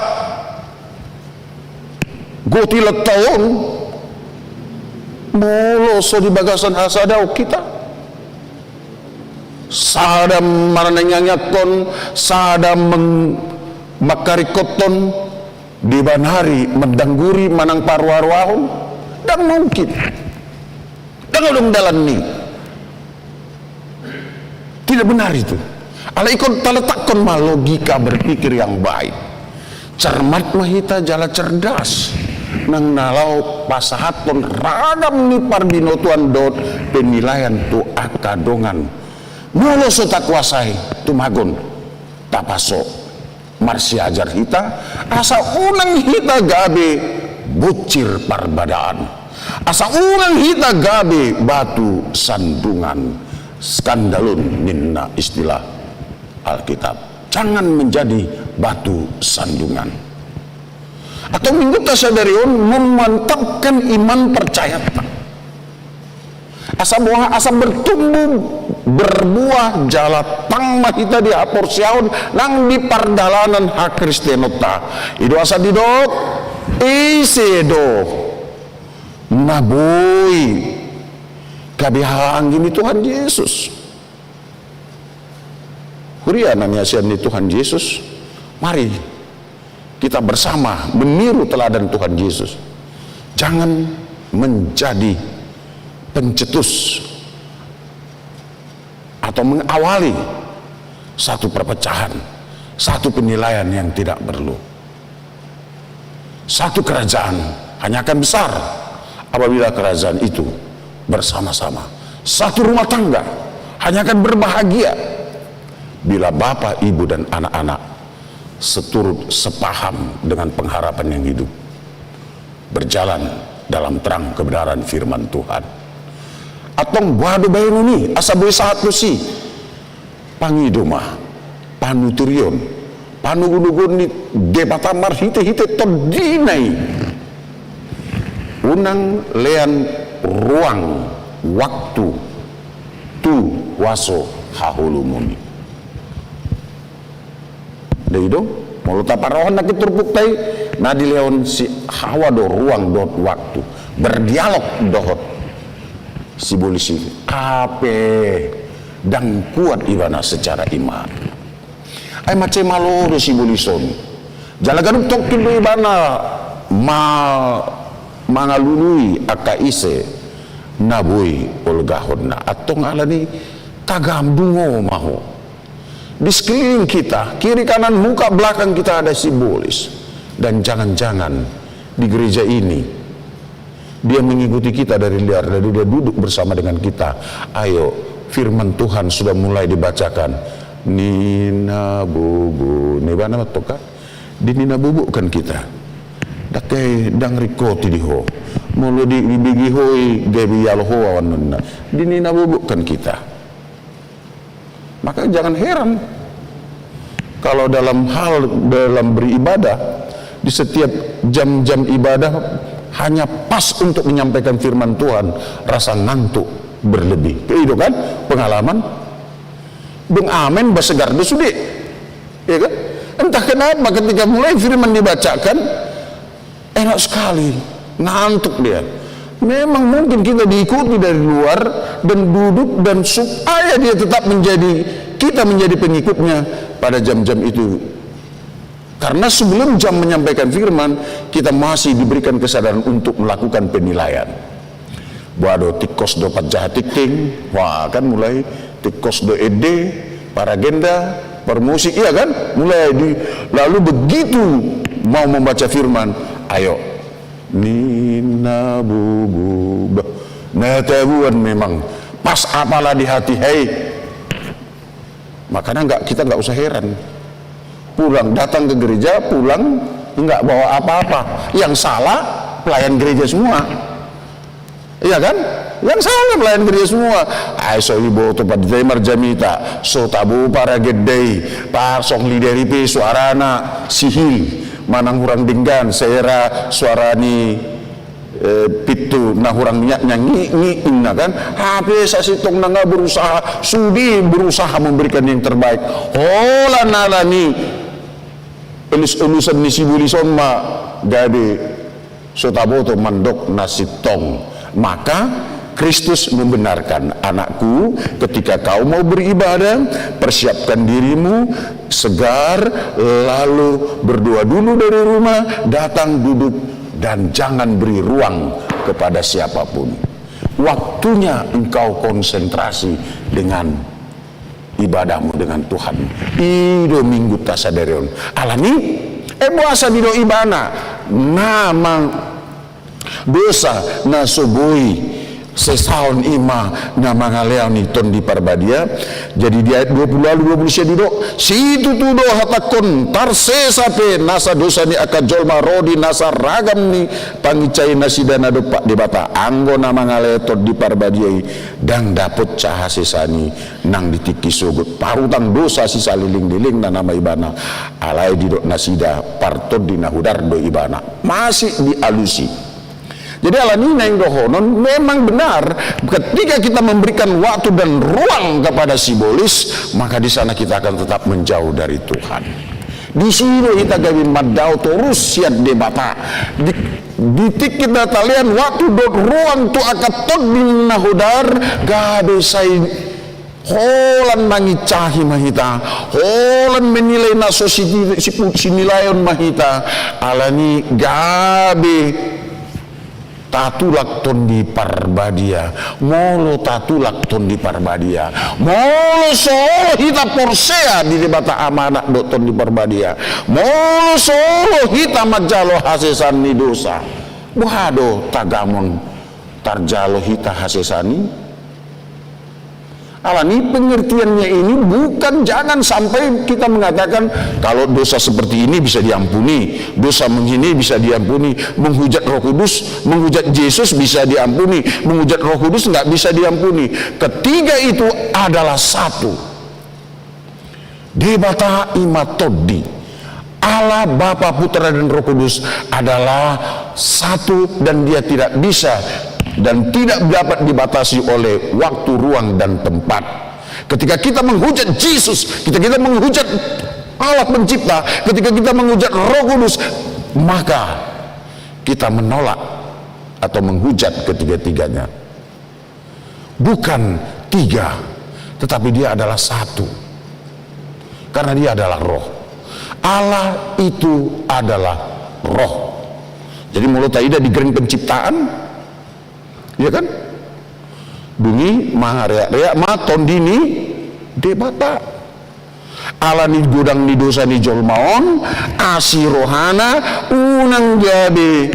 gotilat tahun molo so di bagasan hasadau kita sadam marananyanyakon sadam makarikoton di banari mendangguri manang parwarwahon dan mungkin dan ulung dalan ni tidak benar itu. Ala ikon talatakon ma logika berpikir yang baik. Cermat mahita jala cerdas. Nang nalau pasahaton ragam ni parbinotuan dot penilaian tu akadongan. Molo so tak kuasai tu magon tapaso marsi ajar hita asa unang hita gabe bucir parbadaan. Asa unang hita gabe batu sandungan skandalun ninna istilah Alkitab. Jangan menjadi batu sandungan. Atau minggu tasadarion memantapkan iman percaya tak. Asa buah asa bertumbuh berbuah jala tang mahita di aporsiaon nang di pardalanan hak Kristenota. Ido asa didok isedo naboy kabihang gini Tuhan Yesus. Huria namanya sian Tuhan Yesus. Mari kita bersama meniru teladan Tuhan Yesus. Jangan menjadi pencetus atau mengawali satu perpecahan, satu penilaian yang tidak perlu. Satu kerajaan hanya akan besar apabila kerajaan itu bersama-sama. Satu rumah tangga hanya akan berbahagia bila bapak, ibu, dan anak-anak seturut sepaham dengan pengharapan yang hidup, berjalan dalam terang kebenaran firman Tuhan. Atong wadu bayununi asaboy saat lusi pangidoma panuturion panugunugun ni debatamar hite-hite todinay unang lean ruang waktu tu waso hahulumuni. Daido mau taparohon nak turbuktay na dileon si hawa do ruang dot waktu berdialog dohot si polisi ape dan kuat ibana secara iman. Ay macam maloro si bolison jalagan tokin do ibana mangalului akaise naboy olgahon na atong alani tagambungo maho. Di sekeliling kita, kiri kanan muka belakang kita ada simbolis. Dan jangan-jangan di gereja ini Dia mengikuti kita dari liar, dari dia duduk bersama dengan kita. Ayo, firman Tuhan sudah mulai dibacakan. Nina bubu, nebana matoka, dinina bubukkan kita. Dakai dang rikoti diho, mulu di bigi hoi gabi yalho awanna, dinina bubukkan kita. Maka jangan heran kalau dalam beribadah, di setiap jam-jam ibadah hanya pas untuk menyampaikan firman Tuhan, rasa ngantuk berlebih. Itu kan pengalaman. Beng amen basegar sudah, ya kan? Entah kenapa ketika mulai firman dibacakan, enak sekali, ngantuk dia. Memang mungkin kita diikuti dari luar dan duduk, dan supaya dia tetap kita menjadi pengikutnya pada jam-jam itu. Karena sebelum jam menyampaikan firman, kita masih diberikan kesadaran untuk melakukan penilaian. Waduh, tikos do jahat tikting, wah kan mulai tikos do ede, para agenda, permusik, iya kan? Lalu begitu mau membaca firman, ayo, nina bubu, netabuan memang pas apalah di hati, hei. Makanya kita nggak usah heran. Pulang, datang ke gereja, pulang nggak bawa apa-apa. Yang salah pelayan gereja semua, iya kan? Yang salah pelayan gereja semua. So ibu tu pada marjamita, so tabu para gede, pasong lideri pe suarana sihil, manang hurang dinggan, seera suarani pitu nah hurang nyanyi kan. Habis asitong nanga berusaha memberikan yang terbaik. Hola nalani elus-elusan ni sibulison ma gade sotaboto mandok nasitong. Maka Kristus membenarkan, anakku, ketika kau mau beribadah, persiapkan dirimu segar, lalu berdoa dulu dari rumah, datang duduk, dan jangan beri ruang kepada siapapun. Waktunya engkau konsentrasi dengan ibadahmu dengan Tuhan. Ido minggu tasaderion alani buasa dido ibana namang dosa nasoboi sesaon ima na mangaleani ton di parbadia. Jadi di ayat 20 lalu 20 dido situ tudo hatakon tarse sape nasa dosa ni akan jolma rodi nasa ragam ni pangicai nasidana dopak debata anggo na mangale ton di parbadia dang dapot caha sesani nang ditiki sugut parutang dosa sisa liling-liling na nama ibana alai dido nasida partod di nahudar do ibana masih dialusi. Jadi alanina yang dohonon memang benar, ketika kita memberikan waktu dan ruang kepada simbolis, maka di sana kita akan tetap menjauh dari Tuhan. Di sini kita gawin madau terus siat debata. Ditik kita talian waktu dan ruang tu akan tot binahudar gabe say holan mangicahi mahita, holan menilai na sositi sinilayon mahita, alani gabe tatulak ton di parbadia, molo tatulak ton di parbadia, molo solo hita porsea di debata amanat do ton di parbadia, molo solo hita majalo hasesan ni dosa, buhado tagamon tarjalo hita hasesani. Alani pengertiannya ini bukan jangan sampai kita mengatakan kalau dosa seperti ini bisa diampuni, dosa menghina bisa diampuni, menghujat Roh Kudus, menghujat Yesus bisa diampuni, menghujat Roh Kudus nggak bisa diampuni. Ketiga itu adalah satu. Debata imatodi, Allah Bapa, Putra dan Roh Kudus adalah satu dan dia tidak bisa dan tidak dapat dibatasi oleh waktu, ruang, dan tempat. Ketika kita menghujat Yesus, ketika kita menghujat Allah pencipta, ketika kita menghujat Roh Kudus, maka kita menolak atau menghujat ketiga-tiganya. Bukan tiga, tetapi dia adalah satu. Karena dia adalah roh. Allah itu adalah roh. Jadi mulut Aida di gering penciptaan, ya kan? Bunyi mahareak-reak maton dini debata ala ni godang ni dosa ni jolmaon asi rohana unang jadi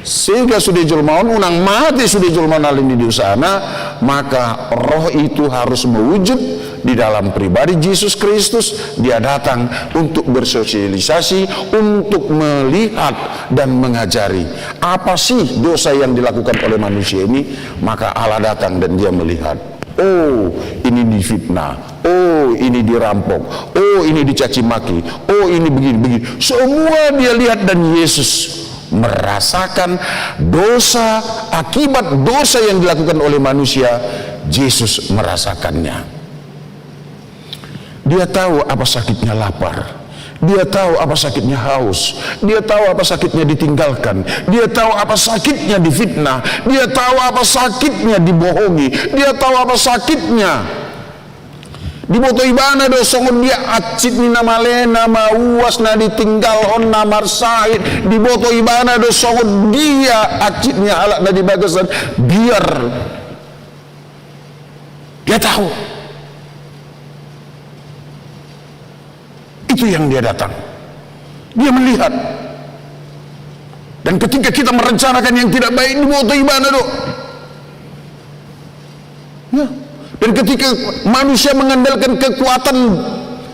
sehingga sudah jelmaun unang mati sudah jelmaun alin di sana, maka roh itu harus mewujud di dalam pribadi Yesus Kristus. Dia datang untuk bersosialisasi, untuk melihat dan mengajari apa sih dosa yang dilakukan oleh manusia ini. Maka Allah datang dan dia melihat, oh ini difitnah, oh ini dirampok, oh ini dicaci maki, oh ini begini-begini. Semua dia lihat, dan Yesus merasakan dosa, akibat dosa yang dilakukan oleh manusia. Yesus merasakannya. Dia tahu apa sakitnya lapar, dia tahu apa sakitnya haus, dia tahu apa sakitnya ditinggalkan, dia tahu apa sakitnya difitnah, dia tahu apa sakitnya dibohongi, dia tahu apa sakitnya diboto ibana do songon dia acit ni nama lena ma uas na ditinggal on na marsahid diboto ibana do songon dia acitnya halak na dibagasan, biar dia tahu. Itu yang dia datang, dia melihat. Dan ketika kita merencanakan yang tidak baik diboto ibana do ya. Dan ketika manusia mengandalkan kekuatan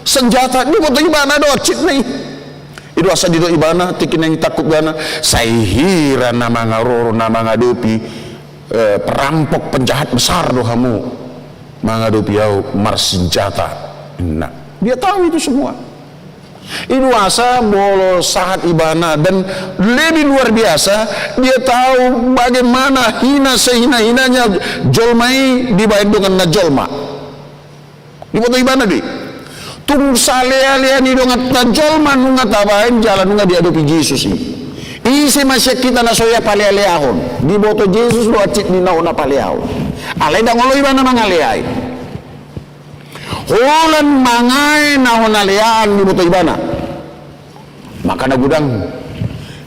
senjata, dia boto ibana do cit nih. Itu asa di do ibana tikin yang takut gana. Saihira nama ngaroro nama ngadopi perampok penjahat besar do kamu mengadopi au marsenjata. Nah, dia tahu itu semua. Itu asa bolo saat ibana, dan lebih luar biasa dia tahu bagaimana hina sehina-hinanya jolmai dibayar dengan najolma di foto ibana di tung salea-lea ni dengan najolma nunga tabain jalan nunga diadopi Yesus isi masya kita nasoya palea-leahon di foto Yesus lo acit ni nauna paleahon alai dangolo ibana mangaleai holan mangai nahona lean di boto ibana, maka na gudang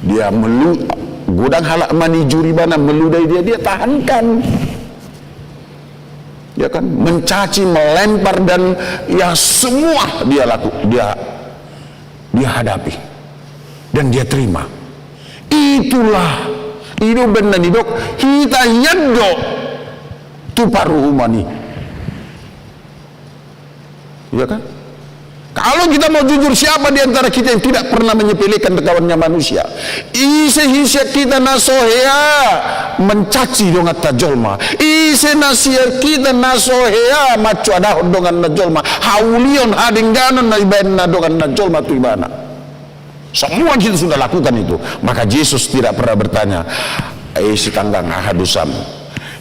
dia gudang halak mani juri bana meludai dia tahankan, dia kan mencaci, melempar, dan ya semua dia hadapi dan dia terima. Itulah itu benar nih dok, kita nyado tu paruh humani. Ya kan? Kalau kita mau jujur, siapa di antara kita yang tidak pernah menyepelekan kawannya manusia? Ise hisya kita nasohea mencaci dengan tajolma. Ise nasia kita nasohea macu ada dengan najolma. Haulion hadingganan na ibadah dengan najolma tu ibana. Semua kita sudah lakukan itu. Maka Yesus tidak pernah bertanya, si tanggang ahadusam,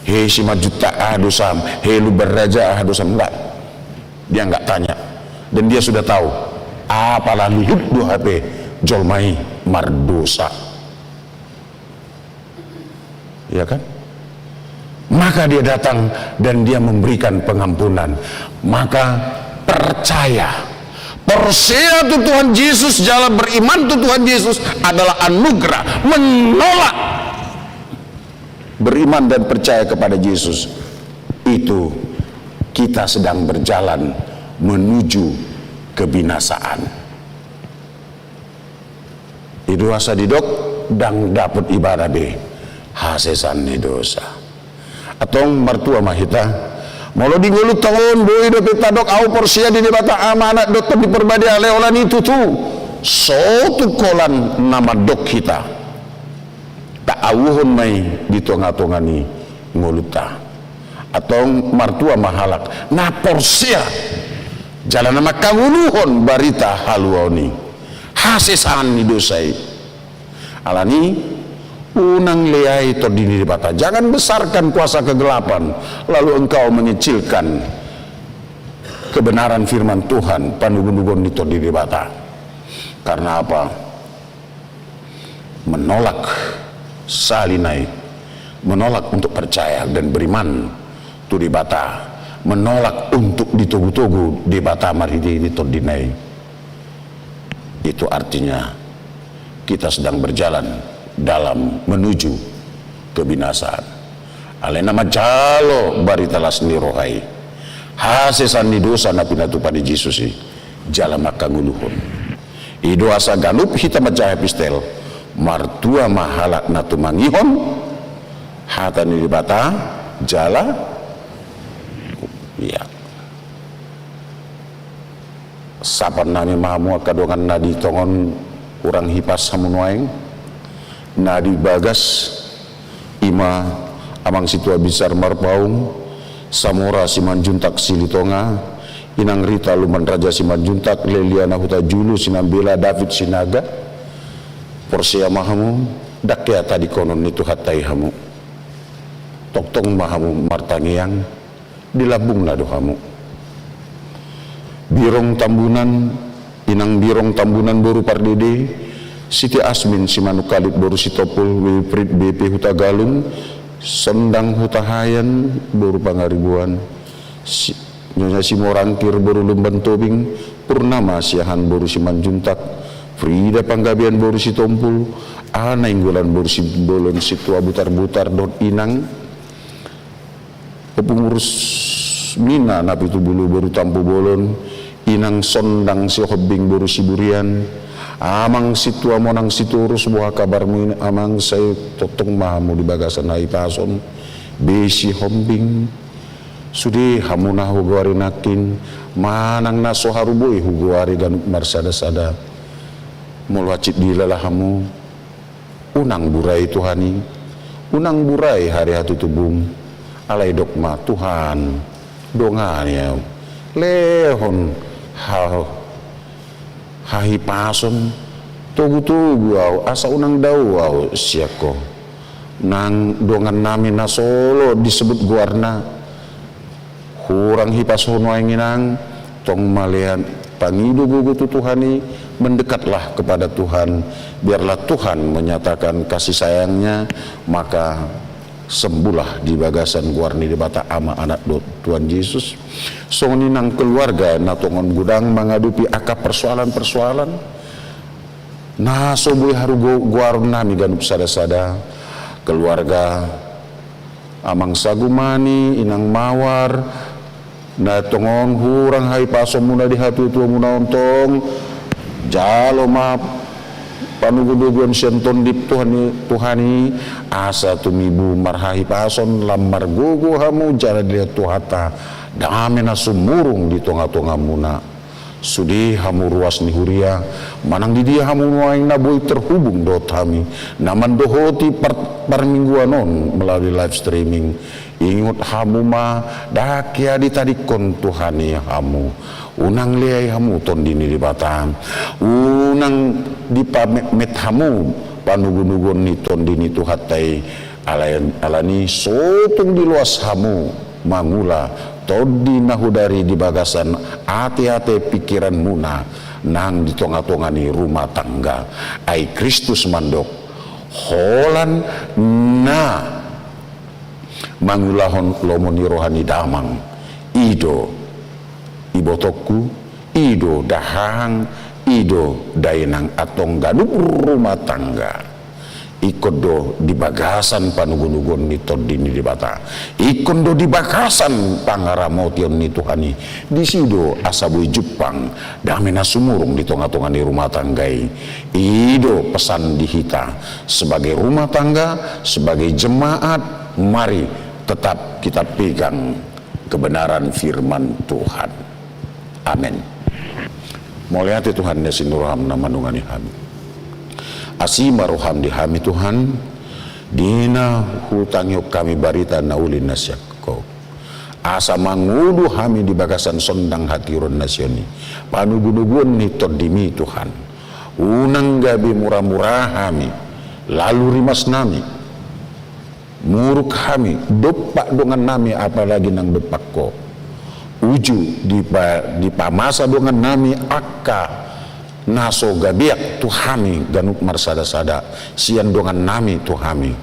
si majuta ahadusam, lu beraja ahadusam. Enggak. Dia enggak tanya, dan dia sudah tahu apalah luhut do HP jolmai mardosa, ya kan? Maka dia datang dan dia memberikan pengampunan. Maka percaya tu Tuhan Yesus, jalan beriman tu Tuhan Yesus adalah anugerah. Menolak beriman dan percaya kepada Yesus, itu kita sedang berjalan menuju kebinasaan. Itu asa didok dang dapat ibadah be hasesan ni dosa. Atong martua mahita molo di ngulut tahun boy do petadok au porsia di debata amanat dokter diperbadi ale olan itu tu sotu kolan nama dok kita tak awuhon mai di tonga-tongani nguluta atau martua mahalak na porsia jalan nama kanguluhon barita haluoni hasesan ni dosai alani unang leai tordini dibata. Jangan besarkan kuasa kegelapan lalu engkau mengecilkan kebenaran firman Tuhan panugun-nugun ni tordini dibata. Karena apa? Menolak salinai, menolak untuk percaya dan beriman tu dibata, menolak untuk ditugu-tugu dibata maridi ditordinai. Itu artinya kita sedang berjalan dalam menuju kebinasaan. Ale nama jalo baritalas ni rohai hasesan ni dosa na pinatu pada Yesus jalan makanguluhon ido asa galup hita macah epistel martua mahalak na tumangihon hata ni bata jala ya sapan nami mahamu kadongan nadi tongon urang hipas hamunuaing nadi bagas ima amang situa besar marpaung samora simanjuntak silitonga inang Rita luman raja simanjuntak Leliana huta julu sinambela David sinaga porsia mahamu dakya tadi konon itu hatai hamu toktong mahamu martangiang dilabung na dohamu birong tambunan inang birong tambunan boru pardede Siti Asmin si manukalit boru si topul Wilfrid BP huta galung sendang huta hayan boru pangaribuan Nyonya si morangkir boru lumban tobing Purnama siahan boru si manjuntak Frida panggabian boru si tompul Ana inggulan boru si bolon si tua butar-butar dot inang pengurus Mina napi tu bulu boru tampu bolon inang sondang si hobing boru si burian amang si tua monang si turus buah kabarmu ini amang saya totong mahamu di bagasan hai pason besi hombing sudi hamunah hugwari nakin manang naso haruboi hugwari ganuk marsada-sada mulwacit dilalah hamu unang burai Tuhani unang burai hari hatu tubung alai dokma Tuhan donganya lehon hahi pason tugu-tugu asa unang daw siako nang dongan nami na solo disebut guarna kurang hipas hono inang tong malian pangidu gugutu Tuhani mendekatlah kepada Tuhan biarlah Tuhan menyatakan kasih sayangnya maka sembuhlah di bagasan guarni di bata ama anak Tuhan Yesus songni nang keluarga na tongon gudang mengadupi akap persoalan-persoalan nah sobui haru guar nami ganup sada-sada keluarga amang sagumani inang mawar na tongon hurang hai paso muna di hatu tua muna ontong jalo maaf panuguduguan senton dip Tuhani asa tumibu marhahi pason lamar gugu hamu jara dilihat tuhata dame na sumurung di tonga-tonga muna sudi hamu ruas ni huria manang di dia hamu nuaing na boy terhubung dot hami naman dohoti parmingguanon melalui live streaming ingut hamu ma dakia ditadikon Tuhani hamu unang liai hamu tondini di batang unang di pamet hamu panugun-nugun ni tondini tuhatai alani sotung di luas hamu mangula todi nahudari di bagasan ate-ate pikiran muna nang di tonga-tonga ni rumah tangga ai Kristus mandok holan na mangulahon lomoni rohani damang ido ibotokku ido dahang ido dainang atong ganup rumah tangga ikodo di bagasan panugun-ugun ni todini di bata ikondo di bagasan pangaramotion ni Tuhani di sido asabui Jepang damena sumurung di tonga-tonga ni rumah tanggai ido pesan di hita sebagai rumah tangga sebagai jemaat mari tetap kita pegang kebenaran firman Tuhan. Amin. Muliati Tuhan yasin nurham nama nungani hami. Asima roham di hami Tuhan. Dina hutang yuk kami barita naulin nasyakko. Asa mangudu hami di bagasan sondang hatiron nasyoni. Panugudugun ni todimi Tuhan. Unang gabi murah-murah hami. Lalu rimas nami. Muruk kami dopak dengan nami apalagi nang dopak ko uju di pamasa dengan nami akka naso gabiak Tuhami ganuk marsada-sada sian dengan nami Tuhami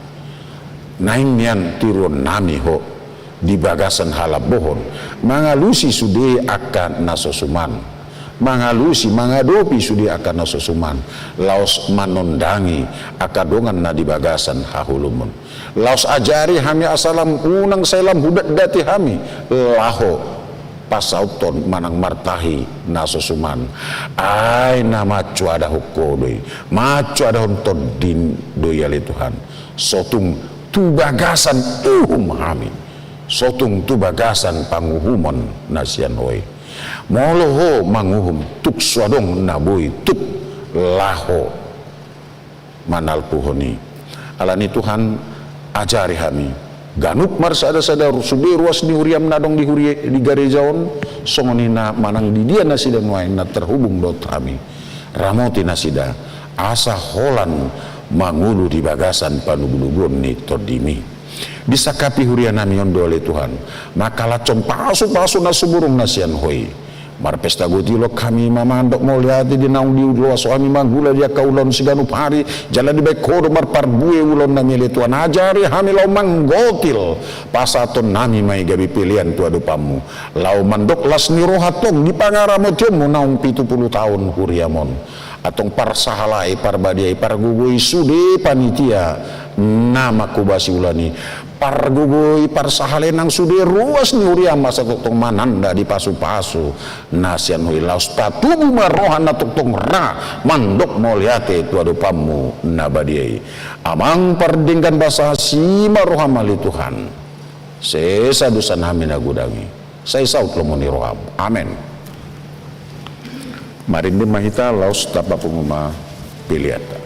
naimian tirun nami ho di bagasan halap bohon mangalusi sudi akka naso suman mangalusi mangadopi sudi akka naso suman laos manondangi akka dongan na di bagasan hahulumun laos ajari hami asalam unang salam hudat dati hami laho pasauton manang martahi nasosuman ay na macu ada hukodoi macu ada honton din doyali Tuhan sotung tu bagasan kami sotung tu bagasan panguhumon nasian hoi moloho manguhum tuk swadong nabui tuk laho manal puhoni alani Tuhan ajari kami ganuk marsa ada sadar subi ruas di huriam nadong di garejaon songonina manang di dia nasida nuai na terhubung dot kami ramoti nasida asa holan mangulu di bagasan panugulugon ni todimi bisa kapi hurian nami ondo oleh Tuhan maka lacom pasu na suburung nasian hoi mar pesta gotilo kami mamandok moliati di naung di luas suami manggula dia kaulon siganu pari jalan di baik kodo mar parbue ulon nami le Tuhan ajari kami lau manggotil pasaton nami mai gabi pilihan tua dupamu lau mandok las nirohatong di pangaramo tiomu naung 70 tahun huriamon atong parsahalai parbadiai pargugui sude panitia nama kubasi ulani pargugui parsahalenang sude ruas ni uriam masa tong mananda di pasu-pasu nasian hui laus tatubu marohan na tong ra mandok moliate tua dupamu nabadiai amang pardingkan basa si maroham mali Tuhan sesa dosa nami nagudangi saya saut lomoni roham amen. Marindi mahita laus tapa penguma piliata.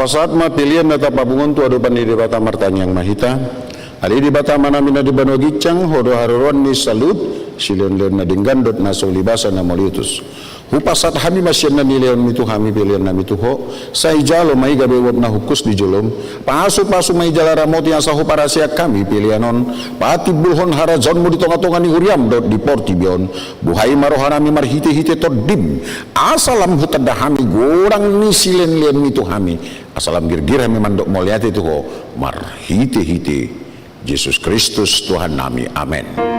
Saat ma pilihan na tapabungon tu adupan di bata martanyang mahita ali di bata manamina di bano gicang hodo haruron ni salut silen-len na dinggandot na solibasa na moliutus hupasat hami masyan na nileon mitu hami pilihan na mituho sa ijalo may gabewot na hukus di jolom pasu-pasu may jalara moti ang saho para siya kami pilihanon patibulhon harazon mo dito ngatongan ni huriam dot di portibion buhay marohanami marhite-hite todim asalam hutada hami gorang ni silen-len mitu hami asalam girgir kami mandok moliati itu ho marhite-hite Yesus Kristus Tuhan nami amen.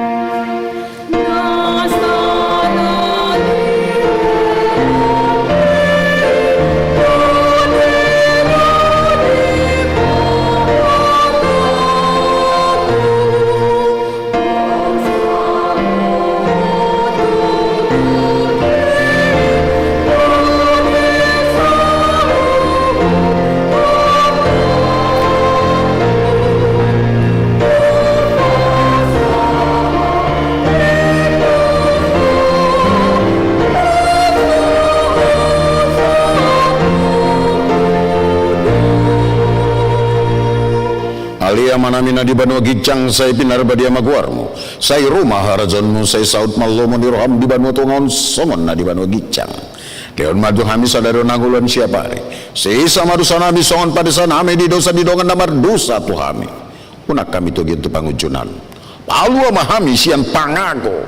Alia manamina di banu gicang say pinarbadia maguarmo say rumah harajonmu say saud malomo di roham di banu tungon somon na di banu gicang Leon maju kami sadaro nangulon siapa hari. Seisa marusa nami songon pada sana ame di dosa dongan namar dosa tu kami. Unak kami tu gitu pangujunan. Palu amahami sian pangago.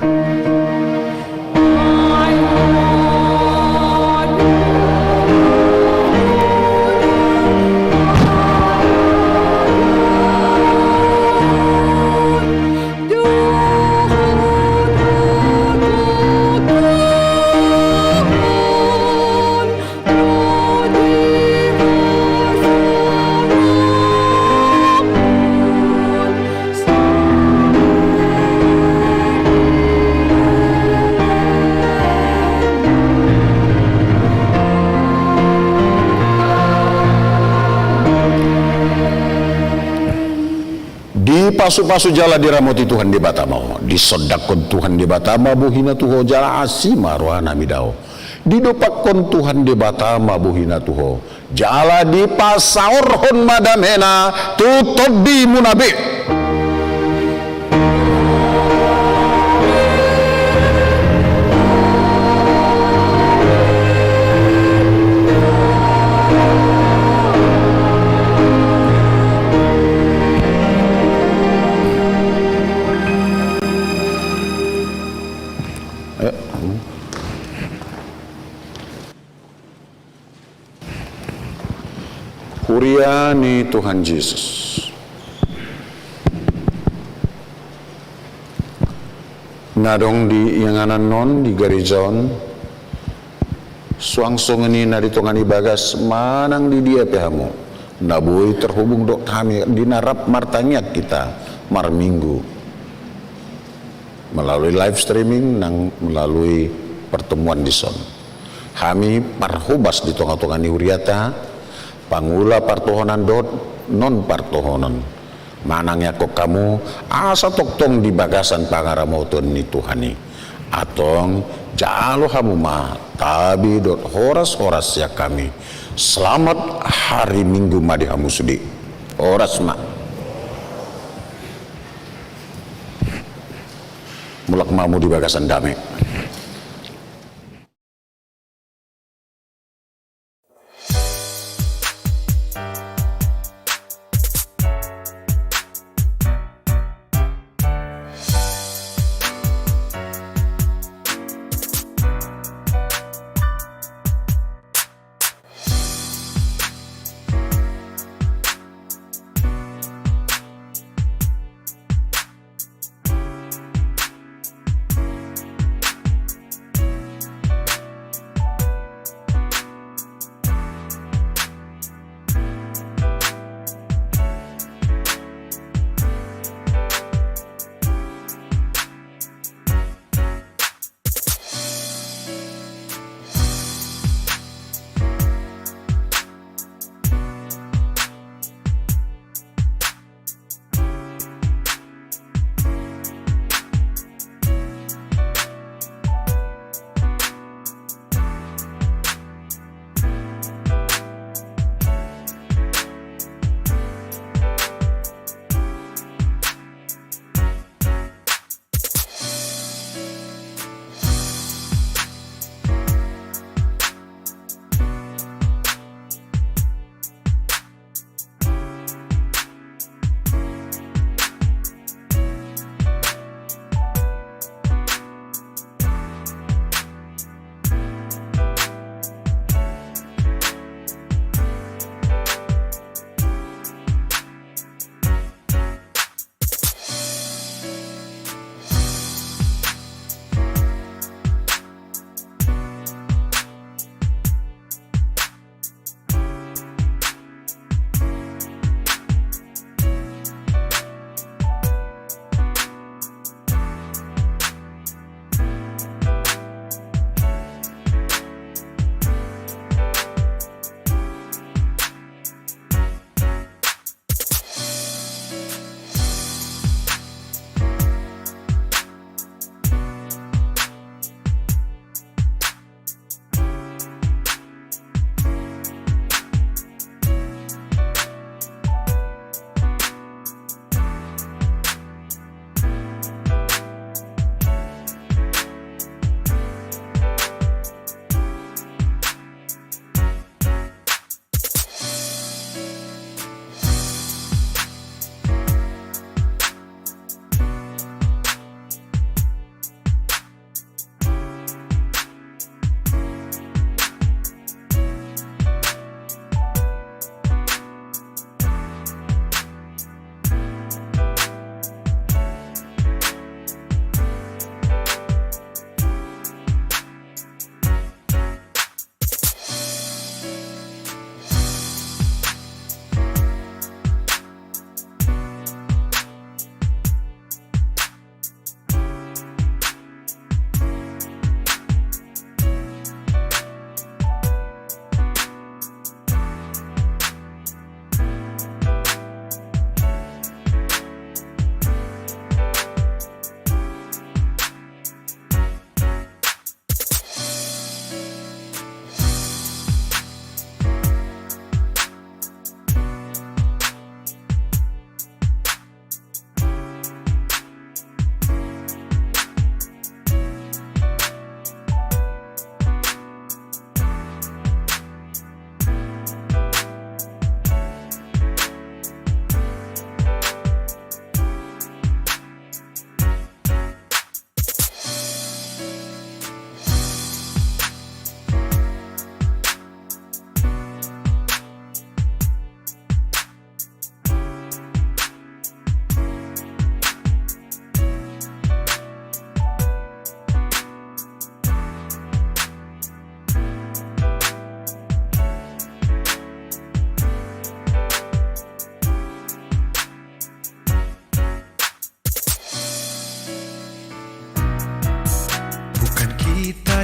Pasu-pasu jala diramoti Tuhan di Batama, disodakon Tuhan di Batama, buhina tuho jala asima rohana midao. Didopakon Tuhan di Batama, buhina tuho jala di pasaorhon madamena tutod di munabi. Kuriani Tuhan Yesus. Nadong di yanganan non di garijon suangsong ini na ditongani bagas manang di dia pehamu nabui terhubung dok kami di narap martangiat kita mar minggu melalui live streaming nang melalui pertemuan di son kami parhubas di tonga-tongani uriata pangula partohonan dot non partohonan manangnya kok kamu asa toktong di bagasan pangaramauton ni Tuhani atong jalo kamu mah tabi dot horas ya kami selamat hari Minggu madi kamu sudi horas mak mulak mamu di bagasan damai.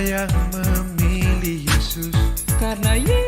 yang memilih Yesus. Karena Yesus